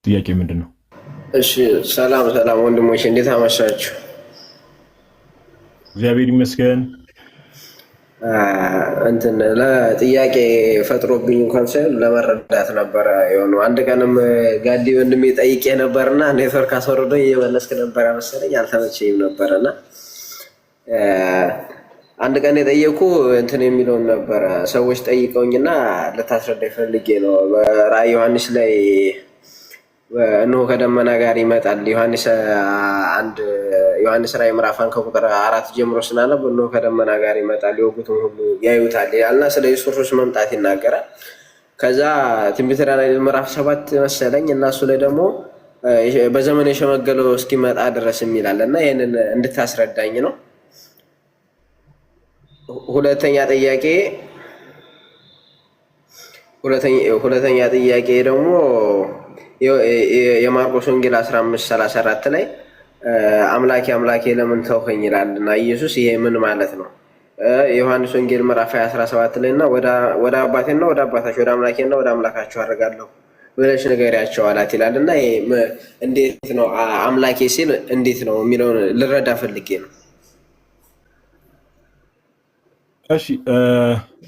ጥያቄ ምንድነው? እሺ ሰላም ወንድሞች እንዴት አመሻችሁ? እግዚአብሔር ይመስገን። እንትን ለጥያቄ ፈጥሮብኝ እንኳን ሳይሆን ለመረዳት ነበረ። የሆነ አንድ ቀንም ጋዲ ወንድሜ ጠይቄ ነበርና ኔትወርክ አስወርዶኝ እየመለስክ ነበረ መሰለኝ አልተመቸኝም ነበረና አንድ ቀን የጠየኩ እንትን የሚለውን ነበረ ሰዎች ጠይቀውኝና ልታስረዳ ፈልጌ ነው። በራዕይ ዮሐንስ ላይ እነሆ ከደመና ጋር ይመጣል ዮሐንስ ራዕይ ምዕራፍ 1 ከቁጥር 4 ጀምሮ ስናነብ እነሆ ከደመና ጋር ይመጣል የወጉትም ሁሉ ያዩታል ይላልና ስለ ኢየሱስ ክርስቶስ መምጣት ይናገራል። ከዛ ትንቢተ ዳንኤል ምዕራፍ 7 መሰለኝ እና እሱ ላይ ደግሞ በዘመን የሸመገለው እስኪመጣ ድረስ ይላል እና ይሄንን እንድታስረዳኝ ነው። ሁለተኛ ጥያቄ ደግሞ የማርቆስ ወንጌል 15:34 ላይ አምላኬ ለምን ተውኸኝ ይላልና ኢየሱስ ይሄ ምን ማለት ነው? ዮሐንስ ወንጌል ምዕራፍ 17 ላይ እና ወደ አባቴና ወደ አባታችሁ ወደ አምላኬና ወደ አምላካችሁ አደርጋለሁ ብለሽ ንገሪያቸው አላት ይላል እና እንዴት ነው አምላኬ ሲል እንዴት ነው የሚለውን ልረዳ ፈልጌ ነው። እሺ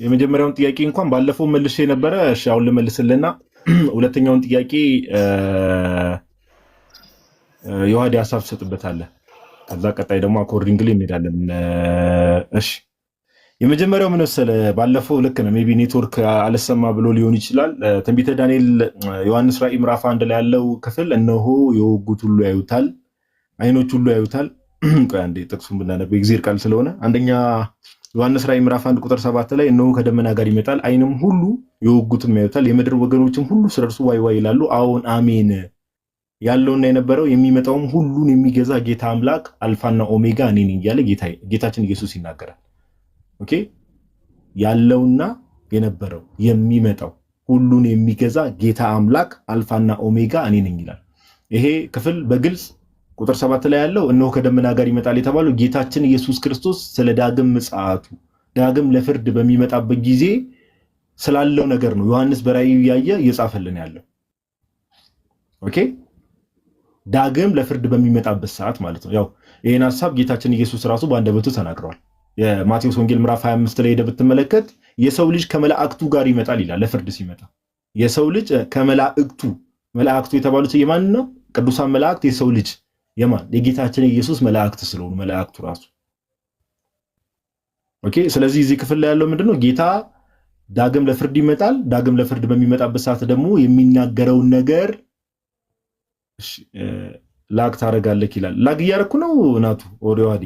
የመጀመሪያውን ጥያቄ እንኳን ባለፈው መልሼ ነበረ። እሺ አሁን ልመልስልና ሁለተኛውን ጥያቄ ዮሐዴ ሐሳብ ትሰጥበታለህ። ከዛ ቀጣይ ደግሞ አኮርዲንግሊ እንሄዳለን። እሺ የመጀመሪያው ምን መሰለህ፣ ባለፈው ልክ ነው ሜቢ ኔትወርክ አልሰማ ብሎ ሊሆን ይችላል። ትንቢተ ዳንኤል ዮሐንስ ራዕይ ምዕራፍ 1 ላይ ያለው ክፍል እነሆ የወጉት ሁሉ ያዩታል፣ አይኖች ሁሉ ያዩታል። ቆይ አንዴ ጥቅሱን ብናነብ የእግዚአብሔር ቃል ስለሆነ አንደኛ ዮሐንስ ራዕይ ምዕራፍ 1 ቁጥር 7 ላይ እነሆ ከደመና ጋር ይመጣል፣ አይንም ሁሉ የወጉትም ያዩታል፣ የምድር ወገኖችም ሁሉ ስለ እርሱ ዋይ ዋይ ይላሉ። አዎን አሜን። ያለውና የነበረው የሚመጣውም ሁሉን የሚገዛ ጌታ አምላክ አልፋና ኦሜጋ እኔ ነኝ እያለ ጌታችን ኢየሱስ ይናገራል። ኦኬ ያለውና የነበረው የሚመጣው ሁሉን የሚገዛ ጌታ አምላክ አልፋና ኦሜጋ እኔ ነኝ ይላል። ይሄ ክፍል በግልጽ ቁጥር 7 ላይ ያለው እነሆ ከደመና ጋር ይመጣል የተባለው ጌታችን ኢየሱስ ክርስቶስ ስለ ዳግም ምጽአቱ ዳግም ለፍርድ በሚመጣበት ጊዜ ስላለው ነገር ነው ዮሐንስ በራእዩ ያየ እየጻፈልን ያለው። ኦኬ ዳግም ለፍርድ በሚመጣበት ሰዓት ማለት ነው። ያው ይሄን ሐሳብ ጌታችን ኢየሱስ ራሱ በአንደበቱ ተናግሯል። የማቴዎስ ወንጌል ምዕራፍ 25 ላይ ሄደህ ብትመለከት የሰው ልጅ ከመላእክቱ ጋር ይመጣል ይላል። ለፍርድ ሲመጣ የሰው ልጅ መላእክቱ የተባሉት የማን ነው? ቅዱሳን መላእክት። የሰው ልጅ የማን? የጌታችን ኢየሱስ መላእክት ስለሆኑ መላእክቱ ራሱ። ኦኬ ስለዚህ እዚህ ክፍል ላይ ያለው ምንድነው? ጌታ ዳግም ለፍርድ ይመጣል። ዳግም ለፍርድ በሚመጣበት ሰዓት ደግሞ የሚናገረውን ነገር ላግ ታረጋለህ ይላል። ላግ እያረኩ ነው ናቱ ኦሪዋዲ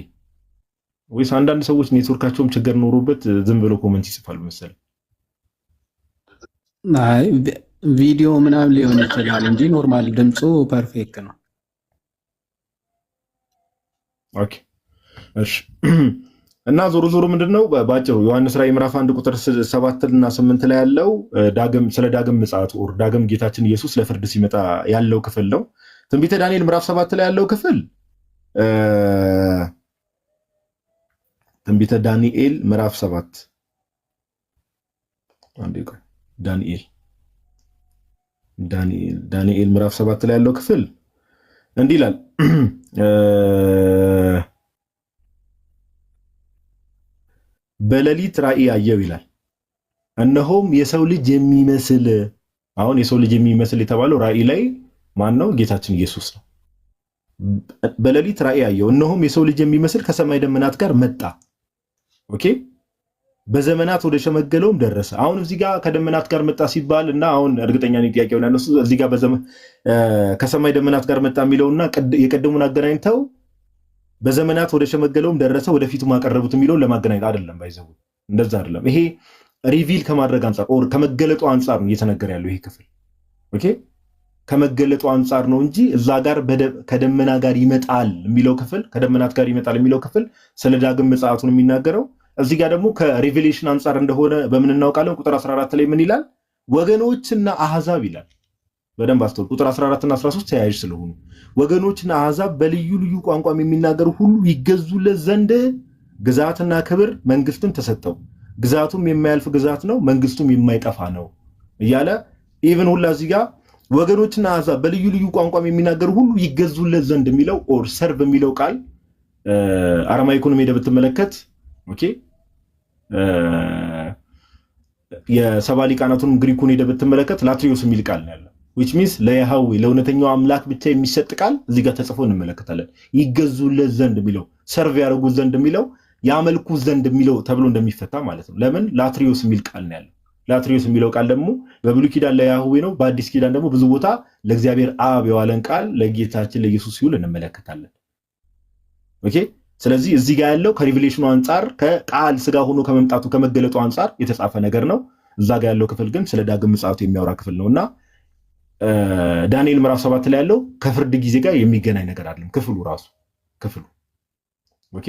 ወይስ አንዳንድ ሰዎች ኔትወርካቸውም ችግር ኖሮበት ዝም ብሎ ኮሜንት ይጽፋሉ መሰለኝ? አይ ቪዲዮ ምናምን ሊሆን ይችላል እንጂ ኖርማል ድምፁ ፐርፌክት ነው። ኦኬ እሺ እና ዞሮ ምንድነው ባጭሩ ዮሐንስ ራዕይ ምዕራፍ 1 ቁጥር 7 እና 8 ላይ ያለው ስለ ዳግም ምጽአቱ ዳግም ጌታችን ኢየሱስ ለፍርድ ሲመጣ ያለው ክፍል ነው። ትንቢተ ዳንኤል ምዕራፍ 7 ላይ ያለው ክፍል ትንቢተ ዳንኤል ምዕራፍ 7 ዳንኤል ምዕራፍ 7 ላይ ያለው ክፍል እንዲህ ይላል በሌሊት ራእይ አየው ይላል። እነሆም የሰው ልጅ የሚመስል አሁን የሰው ልጅ የሚመስል የተባለው ራእይ ላይ ማን ነው? ጌታችን ኢየሱስ ነው። በሌሊት ራእይ አየው እነሆም የሰው ልጅ የሚመስል ከሰማይ ደመናት ጋር መጣ። ኦኬ በዘመናት ወደ ሸመገለውም ደረሰ። አሁን እዚህ ጋር ከደመናት ጋር መጣ ሲባል እና አሁን እርግጠኛ ነኝ ጥያቄውን ያነሱ እዚህ ጋር ከሰማይ ደመናት ጋር መጣ የሚለውና የቀደሙን አገናኝተው በዘመናት ወደ ሸመገለውም ደረሰ ወደፊቱ ማቀረቡት የሚለውን ለማገናኘት አይደለም። ባይዘው እንደዛ አይደለም። ይሄ ሪቪል ከማድረግ አንጻር ኦር ከመገለጡ አንጻር ነው እየተነገረ ያለው ይሄ ክፍል። ኦኬ ከመገለጡ አንጻር ነው እንጂ እዛ ጋር ከደመና ጋር ይመጣል የሚለው ክፍል ከደመናት ጋር ይመጣል የሚለው ክፍል ስለ ዳግም ምጽአቱን የሚናገረው እዚህ ጋር ደግሞ ከሪቪሌሽን አንጻር እንደሆነ በምን እናውቃለን? ቁጥር 14 ላይ ምን ይላል? ወገኖችና አህዛብ ይላል። በደንብ አስተውል። ቁጥር 14 እና 13 ተያያዥ ስለሆኑ ወገኖችና አህዛብ በልዩ ልዩ ቋንቋም የሚናገሩ ሁሉ ይገዙለት ዘንድ ግዛትና ክብር መንግስትም ተሰጠው። ግዛቱም የማያልፍ ግዛት ነው፣ መንግስቱም የማይጠፋ ነው እያለ ኢቭን ሁላ እዚህ ጋር ወገኖችና አህዛብ በልዩ ልዩ ቋንቋም የሚናገሩ ሁሉ ይገዙለት ዘንድ የሚለው ኦር ሰርቭ የሚለው ቃል አረማይኩንም ሄደህ ብትመለከት ኦኬ የሰባ ሊቃናቱንም ግሪኩን ሄደህ ብትመለከት ላትሪዮስ የሚል ቃል ነው ያለው which means ለያህዌ ለእውነተኛው አምላክ ብቻ የሚሰጥ ቃል እዚህ ጋር ተጽፎ እንመለከታለን። ይገዙለት ዘንድ የሚለው ሰርቭ ያደርጉት ዘንድ የሚለው ያመልኩት ዘንድ የሚለው ተብሎ እንደሚፈታ ማለት ነው። ለምን ላትሪዮስ የሚል ቃል ነው ያለው። ላትሪዮስ የሚለው ቃል ደግሞ በብሉይ ኪዳን ለያህዌ ነው፣ በአዲስ ኪዳን ደግሞ ብዙ ቦታ ለእግዚአብሔር አብ የዋለን ቃል ለጌታችን ለኢየሱስ ሲውል እንመለከታለን። ኦኬ ስለዚህ እዚህ ጋር ያለው ከሪቪሌሽኑ አንጻር ከቃል ስጋ ሆኖ ከመምጣቱ ከመገለጡ አንጻር የተጻፈ ነገር ነው። እዛ ጋር ያለው ክፍል ግን ስለ ዳግም ምጽአቱ የሚያወራ ክፍል ነውና ዳንኤል ምዕራፍ 7 ላይ ያለው ከፍርድ ጊዜ ጋር የሚገናኝ ነገር አይደለም። ክፍሉ ኦኬ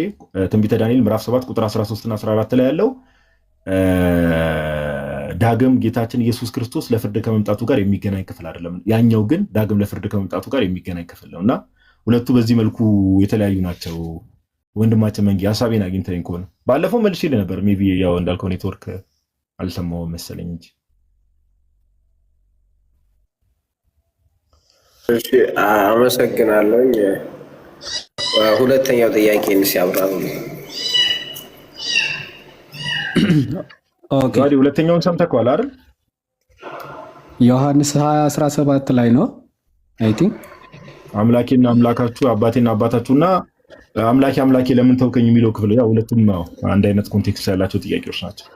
ትንቢተ ዳንኤል ምዕራፍ 7 ቁጥር 13 እና 14 ላይ ያለው ዳግም ጌታችን ኢየሱስ ክርስቶስ ለፍርድ ከመምጣቱ ጋር የሚገናኝ ክፍል አይደለም። ያኛው ግን ዳግም ለፍርድ ከመምጣቱ ጋር የሚገናኝ ክፍል ነውና ሁለቱ በዚህ መልኩ የተለያዩ ናቸው። ወንድማችን መንጌ ሐሳቤን አግኝተኝ ከሆነ ባለፈው መልሼ ነበር። ሜቢ ያው እንዳልከው ኔትወርክ አልሰማሁም መሰለኝ እንጂ። እሺ አመሰግናለሁኝ። ሁለተኛው ጥያቄ ሲያብራሩ ኦኬ ሁለተኛውን ሰምተኸዋል አይደል? ዮሐንስ 20:17 ላይ ነው አይ ቲንክ አምላኬና አምላካችሁ አባቴና አባታችሁና አምላኬ አምላኬ ለምን ተውከኝ የሚለው ክፍል ያው ሁለቱም አንድ አይነት ኮንቴክስት ያላቸው ጥያቄዎች ናቸው።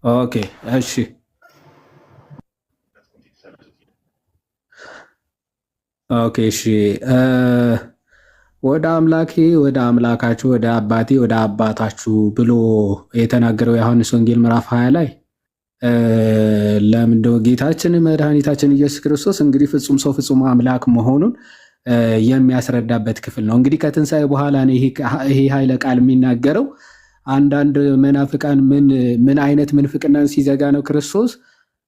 ኦኬ እሺ ኦኬ እሺ ወደ አምላኬ ወደ አምላካችሁ ወደ አባቴ ወደ አባታችሁ ብሎ የተናገረው ዮሐንስ ወንጌል ምዕራፍ 20 ላይ ለምንድነው ጌታችን መድኃኒታችን ኢየሱስ ክርስቶስ እንግዲህ ፍጹም ሰው ፍጹም አምላክ መሆኑን የሚያስረዳበት ክፍል ነው። እንግዲህ ከትንሣኤ በኋላ ነው ይሄ ኃይለ ቃል የሚናገረው። አንዳንድ መናፍቃን ምን አይነት ምንፍቅናን ሲዘጋ ነው ክርስቶስ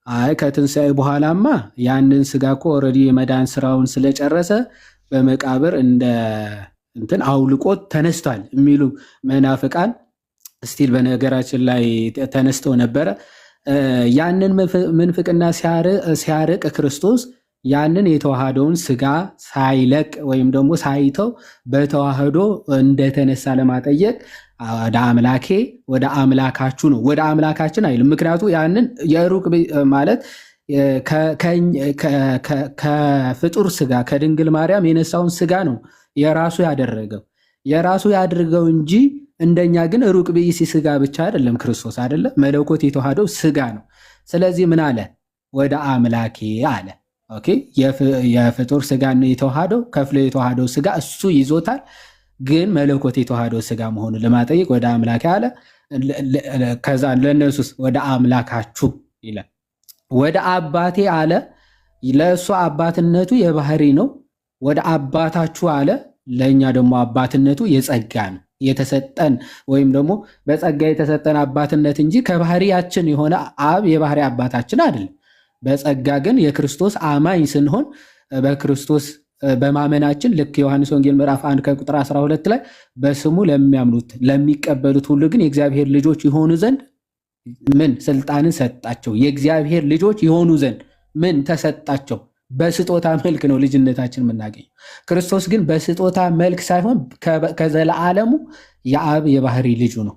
አይ ከትንሣኤ በኋላማ ያንን ስጋ እኮ ኦልሬዲ የመዳን ስራውን ስለጨረሰ በመቃብር እንደ እንትን አውልቆት ተነስቷል የሚሉ መናፍቃን ስቲል በነገራችን ላይ ተነስተው ነበረ። ያንን ምንፍቅና ሲያርቅ ክርስቶስ ያንን የተዋሃደውን ስጋ ሳይለቅ ወይም ደግሞ ሳይተው በተዋህዶ እንደተነሳ ለማጠየቅ ወደ አምላኬ ወደ አምላካችሁ ነው፣ ወደ አምላካችን አይልም። ምክንያቱ ያንን የሩቅ ማለት ከፍጡር ስጋ ከድንግል ማርያም የነሳውን ስጋ ነው የራሱ ያደረገው እንጂ እንደኛ ግን ሩቅ ብእሲ ስጋ ብቻ አይደለም ክርስቶስ አይደለም፣ መለኮት የተዋህደው ስጋ ነው። ስለዚህ ምን አለ? ወደ አምላኬ አለ። ኦኬ የፍጡር ስጋ ነው የተዋህደው፣ ከፍሎ የተዋህደው ስጋ እሱ ይዞታል። ግን መለኮት የተዋህደው ስጋ መሆኑን ለማጠየቅ ወደ አምላኬ አለ። ከዛ ለነሱስ ወደ አምላካችሁ ይላል። ወደ አባቴ አለ። ለእሱ አባትነቱ የባህሪ ነው። ወደ አባታችሁ አለ። ለእኛ ደግሞ አባትነቱ የጸጋ ነው የተሰጠን ወይም ደግሞ በጸጋ የተሰጠን አባትነት እንጂ ከባህሪያችን የሆነ አብ የባህሪ አባታችን አይደለም። በጸጋ ግን የክርስቶስ አማኝ ስንሆን በክርስቶስ በማመናችን ልክ ዮሐንስ ወንጌል ምዕራፍ 1 ከቁጥር 12 ላይ በስሙ ለሚያምኑት ለሚቀበሉት ሁሉ ግን የእግዚአብሔር ልጆች ይሆኑ ዘንድ ምን ስልጣንን ሰጣቸው? የእግዚአብሔር ልጆች ይሆኑ ዘንድ ምን ተሰጣቸው? በስጦታ መልክ ነው ልጅነታችን የምናገኘው። ክርስቶስ ግን በስጦታ መልክ ሳይሆን ከዘለዓለሙ የአብ የባህሪ ልጁ ነው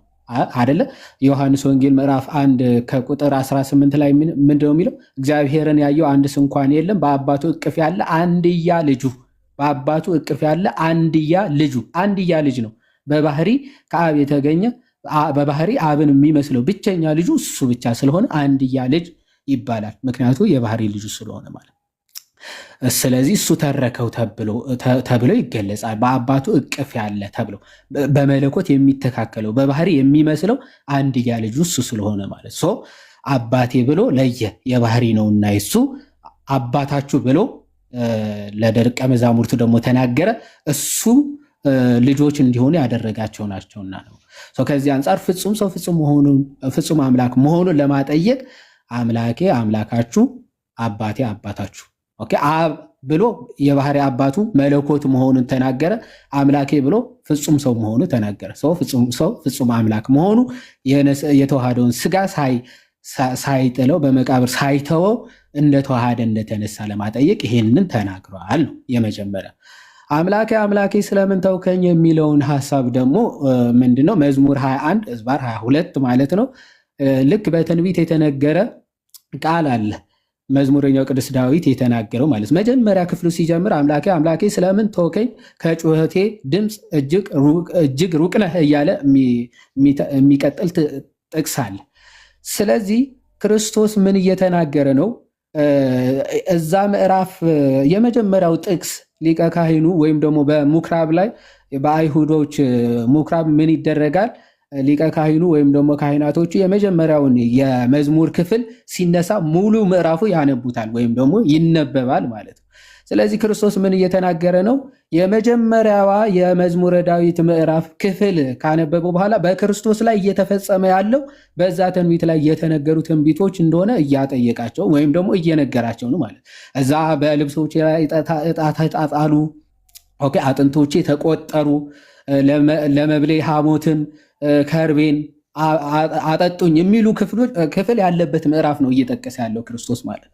አይደለ? ዮሐንስ ወንጌል ምዕራፍ 1 ከቁጥር 18 ላይ ምንድነው የሚለው? እግዚአብሔርን ያየው አንድስ እንኳን የለም፣ በአባቱ እቅፍ ያለ አንድያ ልጁ፣ በአባቱ እቅፍ ያለ አንድያ ልጁ፣ አንድያ ልጅ ነው። በባህሪ ከአብ የተገኘ በባህሪ አብን የሚመስለው ብቸኛ ልጁ እሱ ብቻ ስለሆነ አንድያ ልጅ ይባላል። ምክንያቱ የባህሪ ልጁ ስለሆነ ማለት። ስለዚህ እሱ ተረከው ተብሎ ይገለጻል። በአባቱ እቅፍ ያለ ተብሎ በመለኮት የሚተካከለው በባህሪ የሚመስለው አንድያ ልጁ እሱ ስለሆነ ማለት አባቴ ብሎ ለየ የባህሪ ነውና እሱ አባታችሁ ብሎ ለደቀ መዛሙርቱ ደግሞ ተናገረ። እሱ ልጆች እንዲሆኑ ያደረጋቸው ናቸውና ነው። ከዚህ አንጻር ፍጹም ሰው ፍጹም አምላክ መሆኑን ለማጠየቅ አምላኬ አምላካችሁ አባቴ አባታችሁ አብ ብሎ የባህሪ አባቱ መለኮት መሆኑን ተናገረ። አምላኬ ብሎ ፍጹም ሰው መሆኑ ተናገረ። ፍጹም ሰው ፍጹም አምላክ መሆኑ የተዋሃደውን ስጋ ሳይጥለው በመቃብር ሳይተወው እንደተዋሃደ እንደተነሳ ለማጠየቅ ይሄንን ተናግሯል ነው የመጀመሪያ። አምላኬ አምላኬ ስለምን ተውከኝ የሚለውን ሐሳብ ደግሞ ምንድነው? መዝሙር 21 ዕዝባር 22 ማለት ነው። ልክ በትንቢት የተነገረ ቃል አለ። መዝሙረኛው ቅዱስ ዳዊት የተናገረው ማለት መጀመሪያ ክፍሉ ሲጀምር አምላኬ አምላኬ ስለምን ተውከኝ ከጩኸቴ ድምፅ እጅግ ሩቅ ነህ እያለ የሚቀጥል ጥቅስ አለ። ስለዚህ ክርስቶስ ምን እየተናገረ ነው? እዛ ምዕራፍ የመጀመሪያው ጥቅስ ሊቀ ካህኑ ወይም ደግሞ በምኩራብ ላይ በአይሁዶች ምኩራብ ምን ይደረጋል? ሊቀ ካህኑ ወይም ደግሞ ካህናቶቹ የመጀመሪያውን የመዝሙር ክፍል ሲነሳ ሙሉ ምዕራፉ ያነቡታል ወይም ደግሞ ይነበባል ማለት ነው። ስለዚህ ክርስቶስ ምን እየተናገረ ነው? የመጀመሪያዋ የመዝሙረ ዳዊት ምዕራፍ ክፍል ካነበበው በኋላ በክርስቶስ ላይ እየተፈጸመ ያለው በዛ ትንቢት ላይ የተነገሩ ትንቢቶች እንደሆነ እያጠየቃቸው ወይም ደግሞ እየነገራቸው ነው ማለት። እዛ በልብሶቼ ላይ ዕጣ ተጣጣሉ፣ አጥንቶቼ ተቆጠሩ፣ ለመብሌ ሐሞትን ከርቤን አጠጡኝ የሚሉ ክፍል ያለበት ምዕራፍ ነው እየጠቀሰ ያለው ክርስቶስ ማለት።